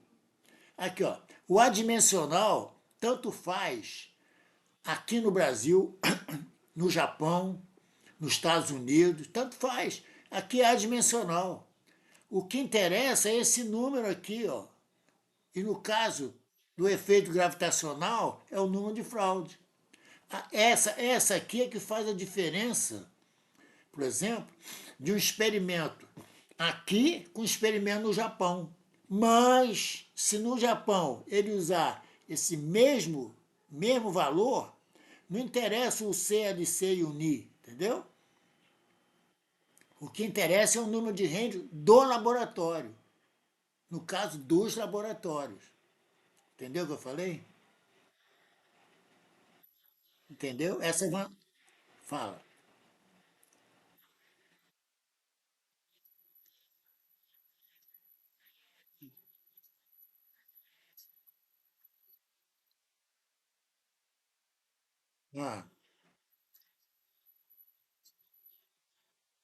aqui, ó, o adimensional tanto faz aqui no Brasil, no Japão, nos Estados Unidos, tanto faz. Aqui é adimensional. O que interessa é esse número aqui, ó. E no caso do efeito gravitacional, é o número de fraude. Essa aqui é que faz a diferença, por exemplo, de um experimento aqui com um experimento no Japão. Mas, se no Japão ele usar esse mesmo valor, não interessa o CLC e o NI, entendeu? O que interessa é o número de range do laboratório. No caso dos laboratórios. Entendeu o que eu falei? Entendeu? Essa é uma. Fala. Ah,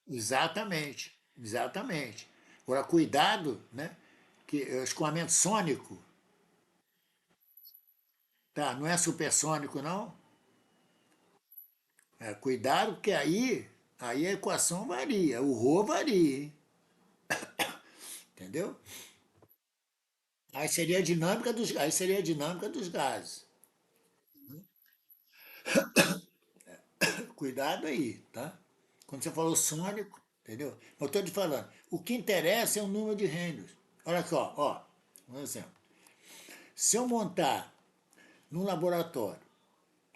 exatamente. Exatamente. Agora, cuidado, né? Que escoamento sônico, tá? Não é supersônico, não? Cuidado, porque aí a equação varia, o Rho varia, hein? Entendeu? Aí seria a dinâmica dos gases. Cuidado aí, tá? Quando você falou sônico, entendeu? Eu estou te falando, o que interessa é o número de Reynolds. Olha aqui, ó, um exemplo. Se eu montar num laboratório,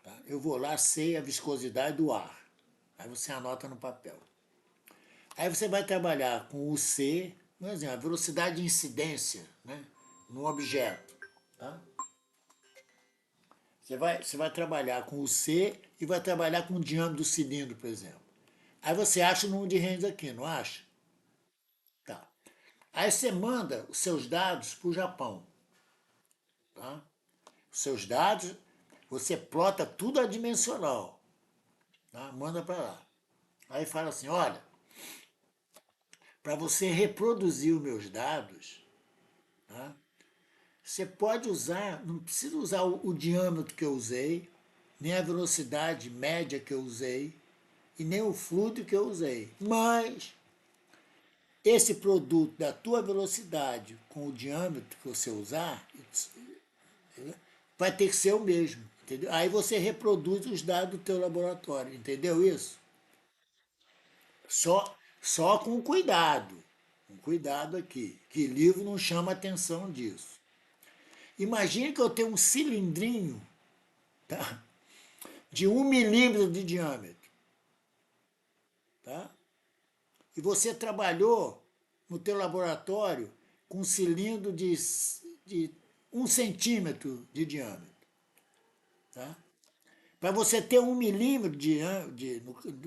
tá? Eu vou lá, sei a viscosidade do ar. Aí você anota no papel. Aí você vai trabalhar com o C, por exemplo, a velocidade de incidência, né, no objeto. Tá? Você vai trabalhar com o C e vai trabalhar com o diâmetro do cilindro, por exemplo. Aí você acha o número de Reynolds aqui, não acha? Tá. Aí você manda os seus dados para o Japão. Tá? Os seus dados, você plota tudo adimensional. Tá? Manda para lá. Aí fala assim, olha, para você reproduzir os meus dados, tá? Você pode usar, não precisa usar o diâmetro que eu usei, nem a velocidade média que eu usei, e nem o fluido que eu usei. Mas esse produto da tua velocidade com o diâmetro que você usar, vai ter que ser o mesmo. Entendeu? Aí você reproduz os dados do teu laboratório. Entendeu isso? Só com cuidado. Com cuidado aqui. Que livro não chama atenção disso. Imagine que eu tenho um cilindrinho, tá? De 1 milímetro de diâmetro. Tá? E você trabalhou no teu laboratório com um cilindro de 1 centímetro de diâmetro. Tá? Para você ter 1 milímetro de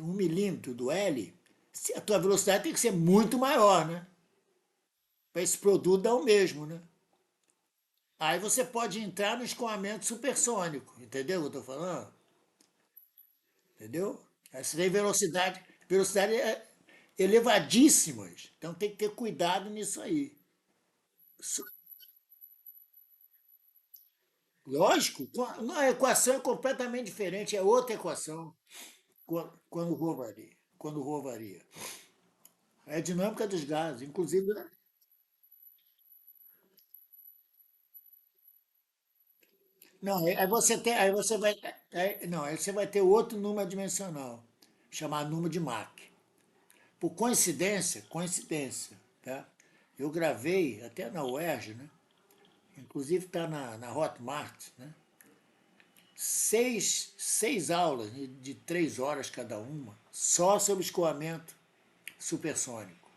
1 milímetro do L, a tua velocidade tem que ser muito maior, né? Para esse produto dar o mesmo, né? Aí você pode entrar no escoamento supersônico, entendeu o que eu estou falando? Entendeu? Aí você tem velocidade elevadíssimas. Então tem que ter cuidado nisso aí. Lógico, não, a equação é completamente diferente, é outra equação quando o Rho varia. Quando o Rho varia. É a dinâmica dos gases, inclusive. Não, aí você vai, não, aí você vai ter outro número dimensional, chamado número de Mach. Por coincidência, tá? Eu gravei até na UERJ, né? Inclusive está na Hotmart, né? Seis aulas de 3 horas cada uma, só sobre escoamento supersônico.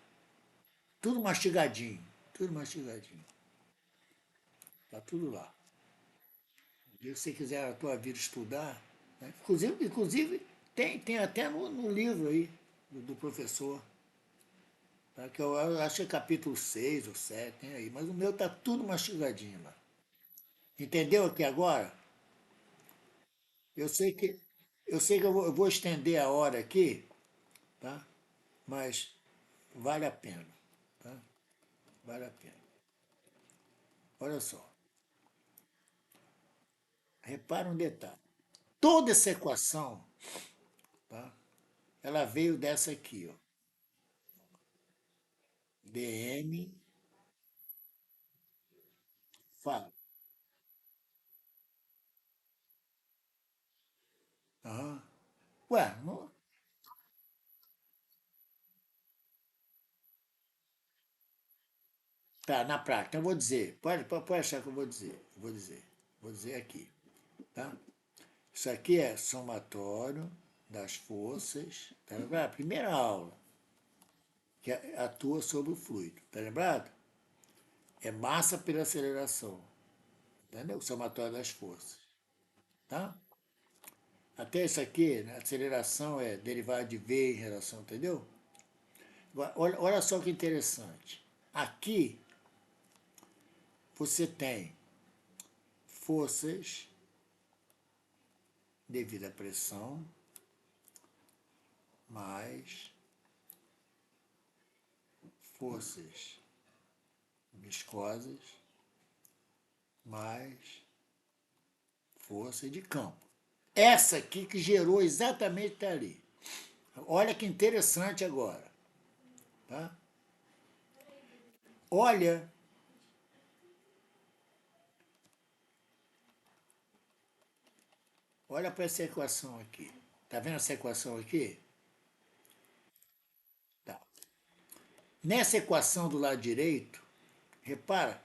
Tudo mastigadinho, tudo mastigadinho. Tá tudo lá. Se você quiser a tua vida estudar, né? Inclusive tem até no livro aí do professor, tá? Que eu acho que é capítulo 6 ou 7, tem aí, mas o meu tá tudo mastigadinho lá. Entendeu aqui agora? Eu sei que eu vou estender a hora aqui, tá? Mas vale a pena, tá? Vale a pena. Olha só, repara um detalhe. Toda essa equação, tá? Ela veio dessa aqui, ó. dm, fala. Aham. Ué, não, tá, na prática, eu vou dizer. Pode achar que eu vou dizer. Eu vou dizer. Vou dizer aqui, tá? Isso aqui é somatório das forças, tá lembrado? Primeira aula, que atua sobre o fluido, tá lembrado? É massa pela aceleração, entendeu? Somatório das forças, tá? Até isso aqui, né? Aceleração é derivada de V em relação, entendeu? Olha só que interessante. Aqui você tem forças devido à pressão mais forças viscosas mais força de campo. Essa aqui que gerou exatamente ali. Olha que interessante agora. Tá? Olha, olha para essa equação aqui. Tá vendo essa equação aqui? Tá. Nessa equação do lado direito, repara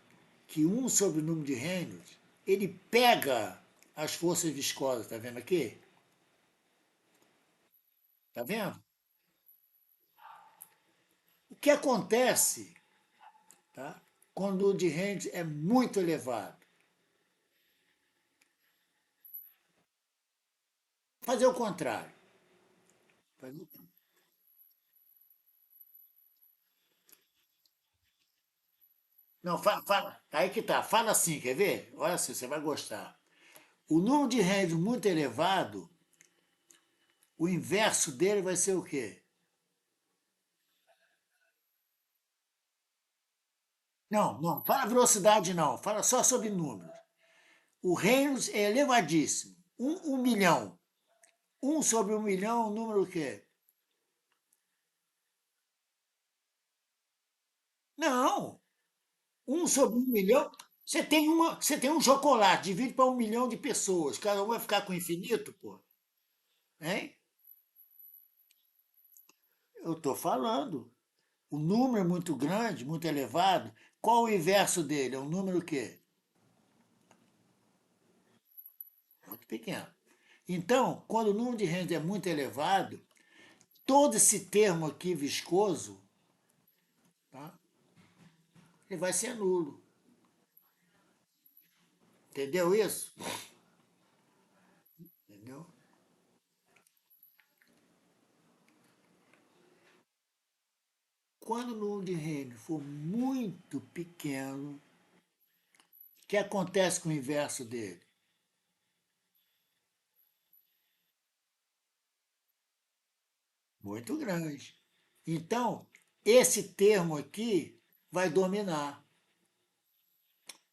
que um sobre o número de Reynolds, ele pega as forças viscosas, tá vendo aqui? Tá vendo? O que acontece, tá? Quando o número de Reynolds é muito elevado? Fazer o contrário. Não, fala, aí que tá, fala assim, quer ver? Olha assim, você vai gostar. O número de Reynolds muito elevado, o inverso dele vai ser o quê? Não, não, fala velocidade não, fala só sobre números. O Reynolds é elevadíssimo. Um milhão. Um sobre um milhão, o número o quê? Não. Um sobre um milhão. Você tem um chocolate, divide para um milhão de pessoas. Cada um vai ficar com infinito, pô. Hein? Eu estou falando. O número é muito grande, muito elevado. Qual o inverso dele? É um número o quê? Muito pequeno. Então, quando o número de Reynolds é muito elevado, todo esse termo aqui viscoso, tá? Ele vai ser nulo. Entendeu isso? Entendeu? Quando o número de Reynolds for muito pequeno, o que acontece com o inverso dele? Muito grande. Então, esse termo aqui vai dominar.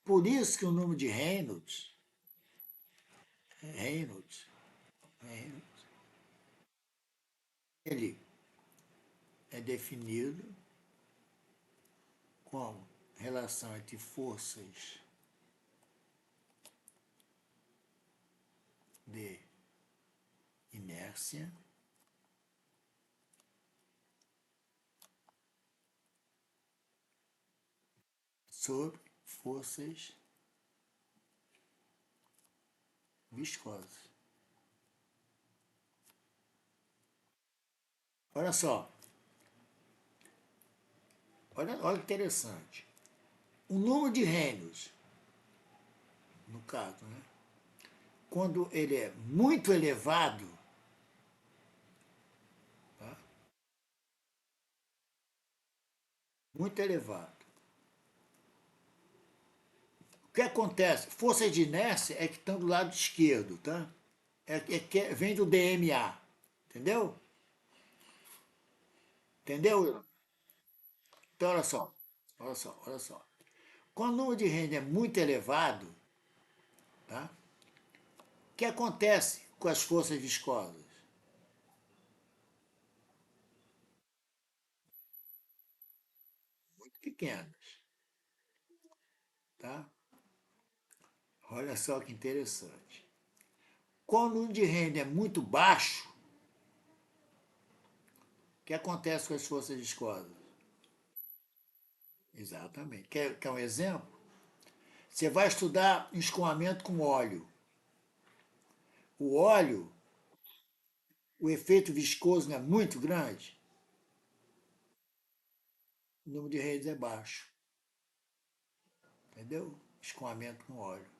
Por isso que o número de Reynolds, Reynolds, ele é definido como relação entre forças de inércia sobre forças viscosas. Olha só, olha que interessante. O número de Reynolds, no caso, né? Quando ele é muito elevado, tá? Muito elevado. O que acontece? Forças de inércia é que estão do lado esquerdo, tá? Vem do DMA, entendeu? Entendeu? Então, olha só. Quando o número de renda é muito elevado, tá? O que acontece com as forças viscosas? Muito pequenas, tá? Olha só que interessante. Quando o número de renda é muito baixo, o que acontece com as forças viscosas? Exatamente. Quer um exemplo? Você vai estudar escoamento com óleo. O óleo, o efeito viscoso não é muito grande, o número de redes é baixo. Entendeu? Escoamento com óleo.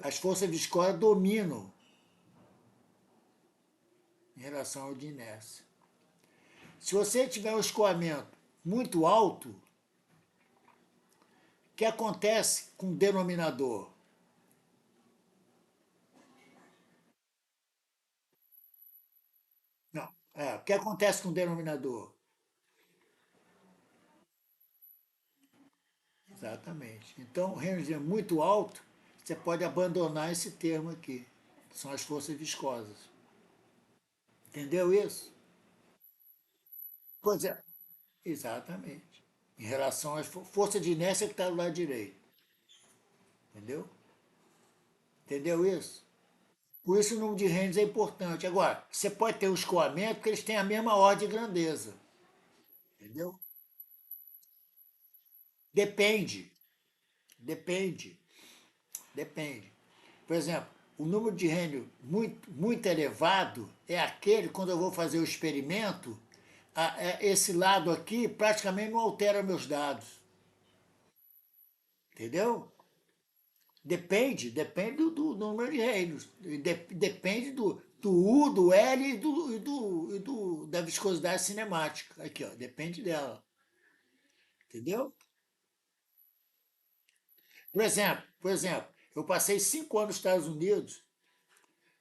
As forças viscosas dominam em relação ao de inércia. Se você tiver um escoamento muito alto, o que acontece com o denominador? Não. O que acontece com o denominador? Exatamente. Então, Reynolds é muito alto, você pode abandonar esse termo aqui. São as forças viscosas. Entendeu isso? Pois é, exatamente. Em relação à força de inércia que está do lado direito. Entendeu? Entendeu isso? Por isso o número de Reynolds é importante. Agora, você pode ter um escoamento que eles têm a mesma ordem de grandeza. Entendeu? Depende. Depende. Depende. Por exemplo, o número de Reynolds muito elevado é aquele, quando eu vou fazer o experimento, esse lado aqui praticamente não altera meus dados. Entendeu? Depende do número de reinos. Depende do U, do L da viscosidade cinemática. Aqui, ó, depende dela. Entendeu? Por exemplo, eu passei 5 anos nos Estados Unidos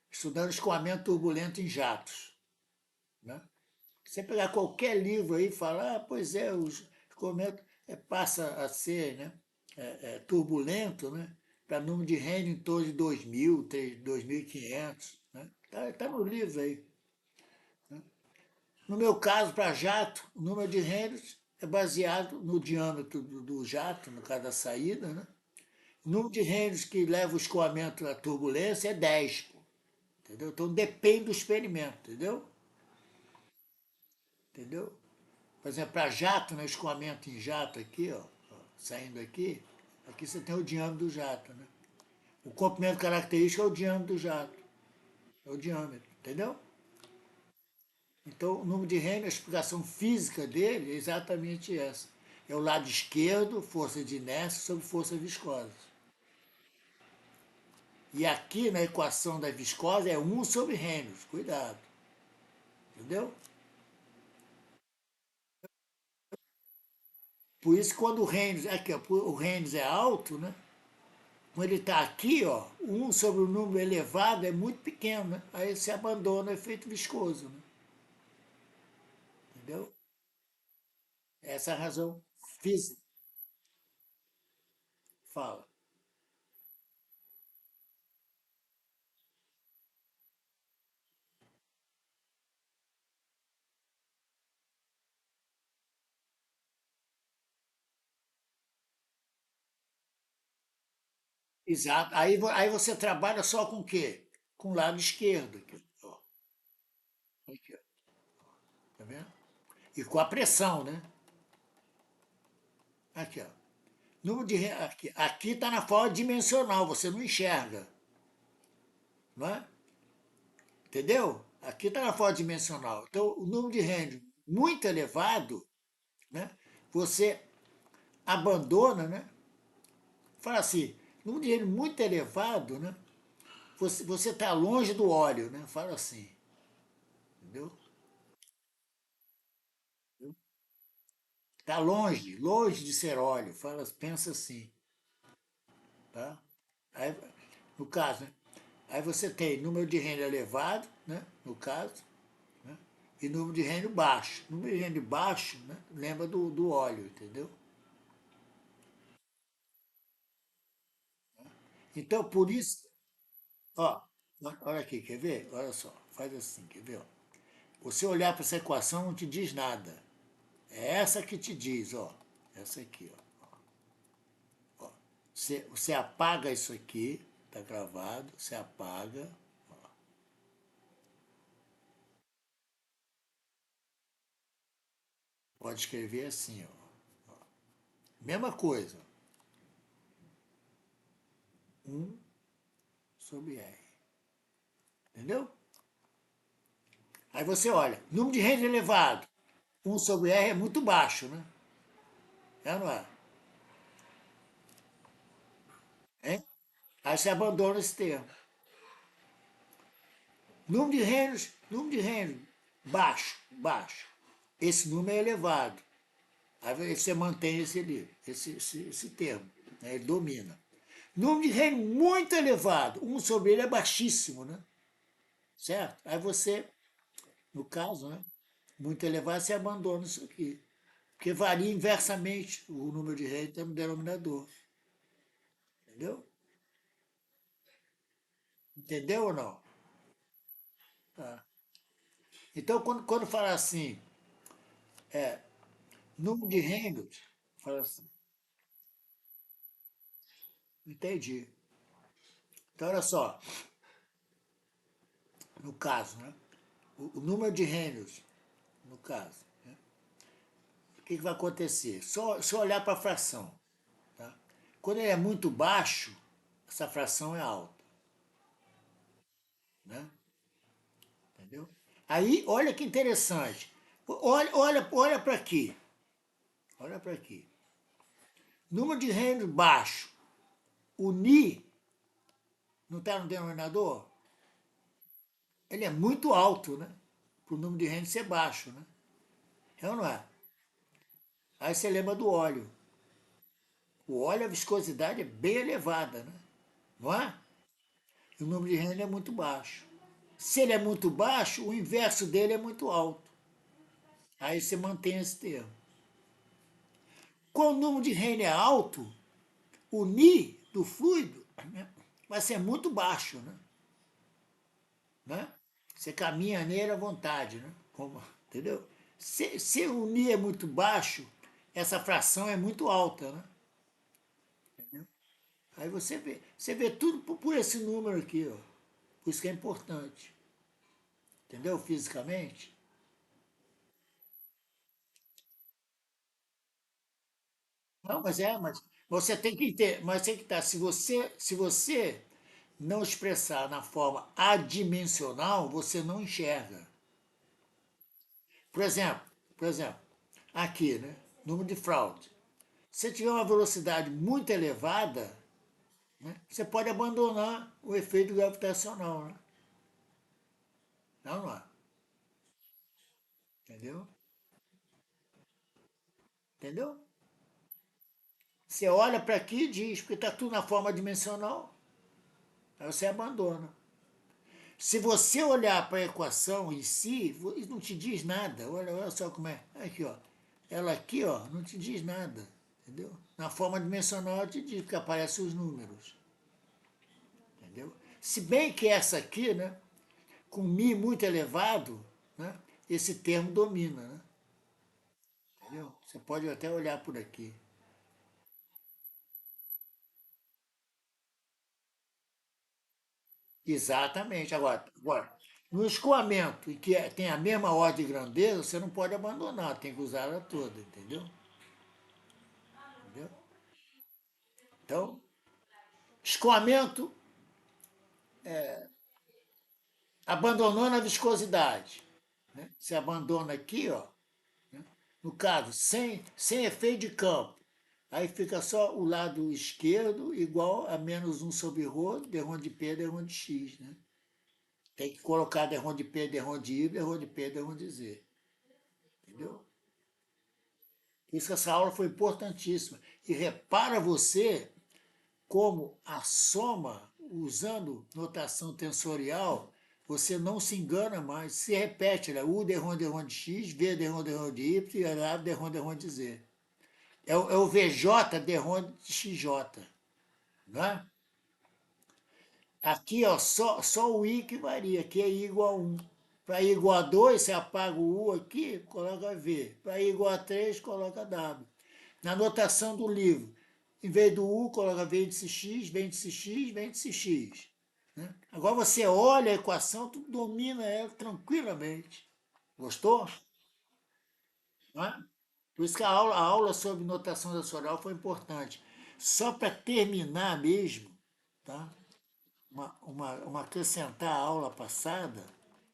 estudando escoamento turbulento em jatos. Né? Você pegar qualquer livro aí e falar, pois é, o escoamento passa a ser, né, turbulento, né, para número de Reino em torno de 2.000, 2.500. Né? Tá no livro aí. No meu caso, para jato, o número de Reynolds é baseado no diâmetro do jato, no caso da saída. Né? O número de Reynolds que leva o escoamento à turbulência é 10. Pô, entendeu? Então depende do experimento, entendeu? Entendeu? Por exemplo, para jato, né, escoamento em jato aqui, ó, saindo aqui você tem o diâmetro do jato. Né? O comprimento característico é o diâmetro do jato. É o diâmetro, entendeu? Então, o número de Reynolds, a explicação física dele é exatamente essa. É o lado esquerdo, força de inércia sobre força viscosa. E aqui na equação da viscosa é 1 sobre Reynolds. Cuidado. Entendeu? Por isso, quando o Reynolds, aqui, ó, o Reynolds é alto, né? Quando ele está aqui, ó, 1 sobre o número elevado é muito pequeno, né? Aí você abandona o efeito viscoso, né? Entendeu? Essa é a razão física. Fala. Exato. Aí você trabalha só com o quê? Com o lado esquerdo. Aqui, ó. Aqui, ó. Tá vendo? E com a pressão, né? Aqui, ó. Aqui está na forma dimensional, você não enxerga. Não é? Entendeu? Aqui está na forma dimensional. Então, o número de Randle muito elevado, né? Você abandona, né? Fala assim, número de Randle muito elevado, né? Você está longe do óleo, né? Fala assim, entendeu? Está longe, longe de ser óleo. Fala, pensa assim, tá? Aí, no caso, né? Aí você tem número de renda elevado, né? No caso, né? E número de renda baixo. Número de renda baixo, né? Lembra do óleo, entendeu? Então, por isso, ó, olha aqui, quer ver? Olha só, faz assim, quer ver? Ó? Você olhar para essa equação não te diz nada. É essa que te diz, ó. Essa aqui, ó. Você apaga isso aqui, tá gravado, você apaga. Pode escrever assim, ó. Mesma coisa. 1/r. Entendeu? Aí você olha, número de renda elevado. 1/r é muito baixo, né? É ou não é? Hein? Aí você abandona esse termo. Número de rendas, baixo, baixo. Esse número é elevado. Aí você mantém esse termo. Né? Ele domina. Número de renda muito elevado. 1/ele é baixíssimo, né? Certo? Aí você, no caso, né? Muito elevado, você abandona isso aqui. Porque varia inversamente o número de reis no denominador. Entendeu? Entendeu ou não? Tá. Então, quando fala assim, número de reinos, fala assim, entendi. Então, olha só, no caso, né? O número de reinos, no caso, né? O que vai acontecer? Só olhar para a fração. Tá? Quando ele é muito baixo, essa fração é alta. Né? Entendeu? Aí, olha que interessante. Olha para aqui. Olha para aqui. Número de reinos baixo. O Ni não está no denominador? Ele é muito alto, né? Para o número de reinos ser baixo, né? É ou não é? Aí você lembra do óleo. O óleo, a viscosidade é bem elevada, né? Não é? E o número de reinos é muito baixo. Se ele é muito baixo, o inverso dele é muito alto. Aí você mantém esse termo. Quando o número de reinos é alto, o Ni do fluido, né, vai ser muito baixo, né? Você caminha nele à vontade, né? Entendeu? Se o Ni é muito baixo, essa fração é muito alta, né? Aí você vê tudo por esse número aqui, ó. Por isso que é importante. Entendeu? Fisicamente. Não, mas você tem que ter, mas tem que estar, se você não expressar na forma adimensional, você não enxerga. Por exemplo, por exemplo, aqui, né? Número de fraude. Se tiver uma velocidade muito elevada, né, você pode abandonar o efeito gravitacional, né? Não, não é. Entendeu? Entendeu? Você olha para aqui e diz, porque está tudo na forma dimensional, aí você abandona. Se você olhar para a equação em si, não te diz nada. Olha só como é. Aqui, ó. Ela aqui, ó, não te diz nada. Entendeu? Na forma dimensional ela te diz, porque aparecem os números. Entendeu? Se bem que essa aqui, né, com Mi muito elevado, né, esse termo domina. Né? Entendeu? Você pode até olhar por aqui. Exatamente. Agora no escoamento, em que tem a mesma ordem de grandeza, você não pode abandonar, tem que usar ela toda, entendeu? Entendeu? Então, escoamento, abandonando a viscosidade. Né? Você abandona aqui, ó, né? No caso, sem efeito de campo. Aí fica só o lado esquerdo igual a menos um sobre ρ, d de P, d de X. Né? Tem que colocar d de P, d de Y, d de P, d de Z. Entendeu? Por isso que essa aula foi importantíssima. E repara você como a soma, usando notação tensorial, você não se engana mais. Se repete, né? U d de X, V d de Y e A d de Z. É o VJ de XJ. Né? Aqui, ó, só o I que varia. Aqui é I igual a 1. Para I igual a 2, você apaga o U aqui, coloca V. Para I igual a 3, coloca W. Na notação do livro, em vez do U, coloca vértice X, vértice X, vértice X. Né? Agora você olha a equação, tu domina ela tranquilamente. Gostou? Né? Por isso que a aula sobre notação sensorial foi importante. Só para terminar mesmo, tá? Uma acrescentar a aula passada,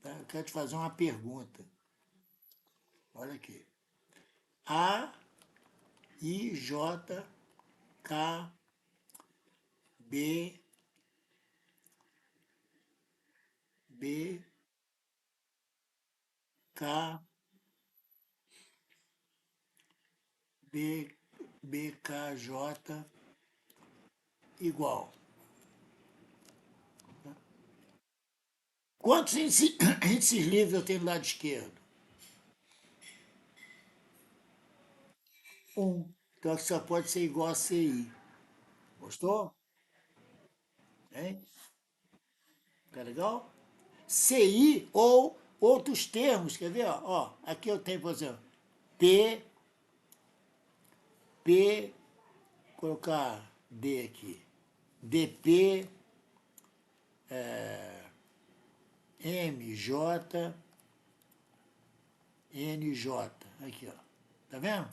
tá? Eu quero te fazer uma pergunta. Olha aqui. A, I, J, K, B, B, K, B, BKJ igual. Quantos índices livres eu tenho do lado esquerdo? Um. Então só pode ser igual a CI. Gostou? Hein? Tá legal? CI ou outros termos, quer ver? Ó, aqui eu tenho, por exemplo, P, P, colocar D aqui. DP, MJ, NJ. Aqui, ó. Tá vendo?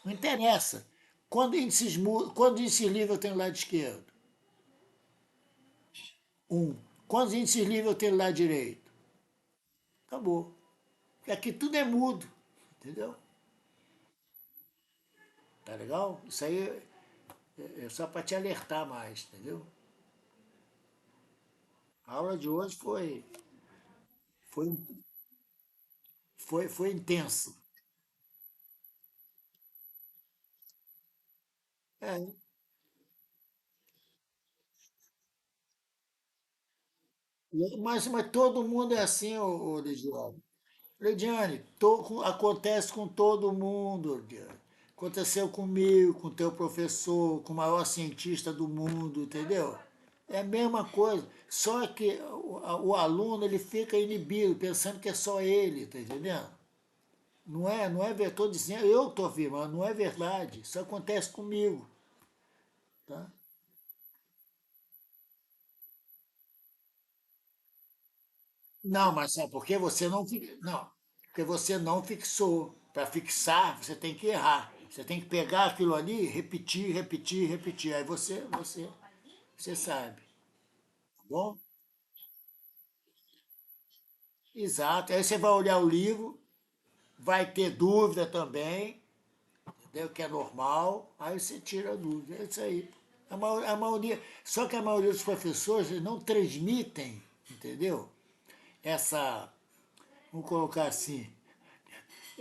Não interessa. Quando índices livres eu tenho lado esquerdo? Um. Quantos índices livres eu tenho lado direito? Acabou. Porque aqui tudo é mudo. Entendeu? Tá legal? Isso aí é só para te alertar mais, entendeu? A aula de hoje foi, foi intenso. É, mas todo mundo é assim, ô Lidiane. Lidiane, acontece com todo mundo, Lidiane. Aconteceu comigo, com teu professor, com o maior cientista do mundo, entendeu? É a mesma coisa, só que o aluno ele fica inibido, pensando que é só ele, tá entendendo? Não é verdade, estou dizendo, eu estou afirmando, não é verdade, isso acontece comigo, tá? Não, mas sabe por que você não não, porque você não fixou. Para fixar, você tem que errar. Você tem que pegar aquilo ali, repetir, repetir, repetir. Aí você sabe, tá bom? Exato. Aí você vai olhar o livro, vai ter dúvida também, entendeu? Que é normal. Aí você tira a dúvida. É isso aí. A maioria, só que a maioria dos professores eles não transmitem, entendeu? Essa, vamos colocar assim,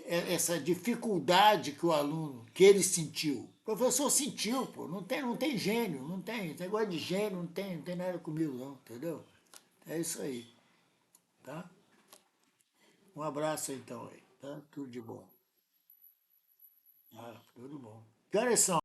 essa dificuldade que o aluno, que ele sentiu. O professor sentiu, pô, não tem gênio, não tem. Esse negócio de gênio não tem nada comigo, não, entendeu? É isso aí, tá? Um abraço então aí, tá? Tudo de bom. Ah, tudo bom. Que horas são?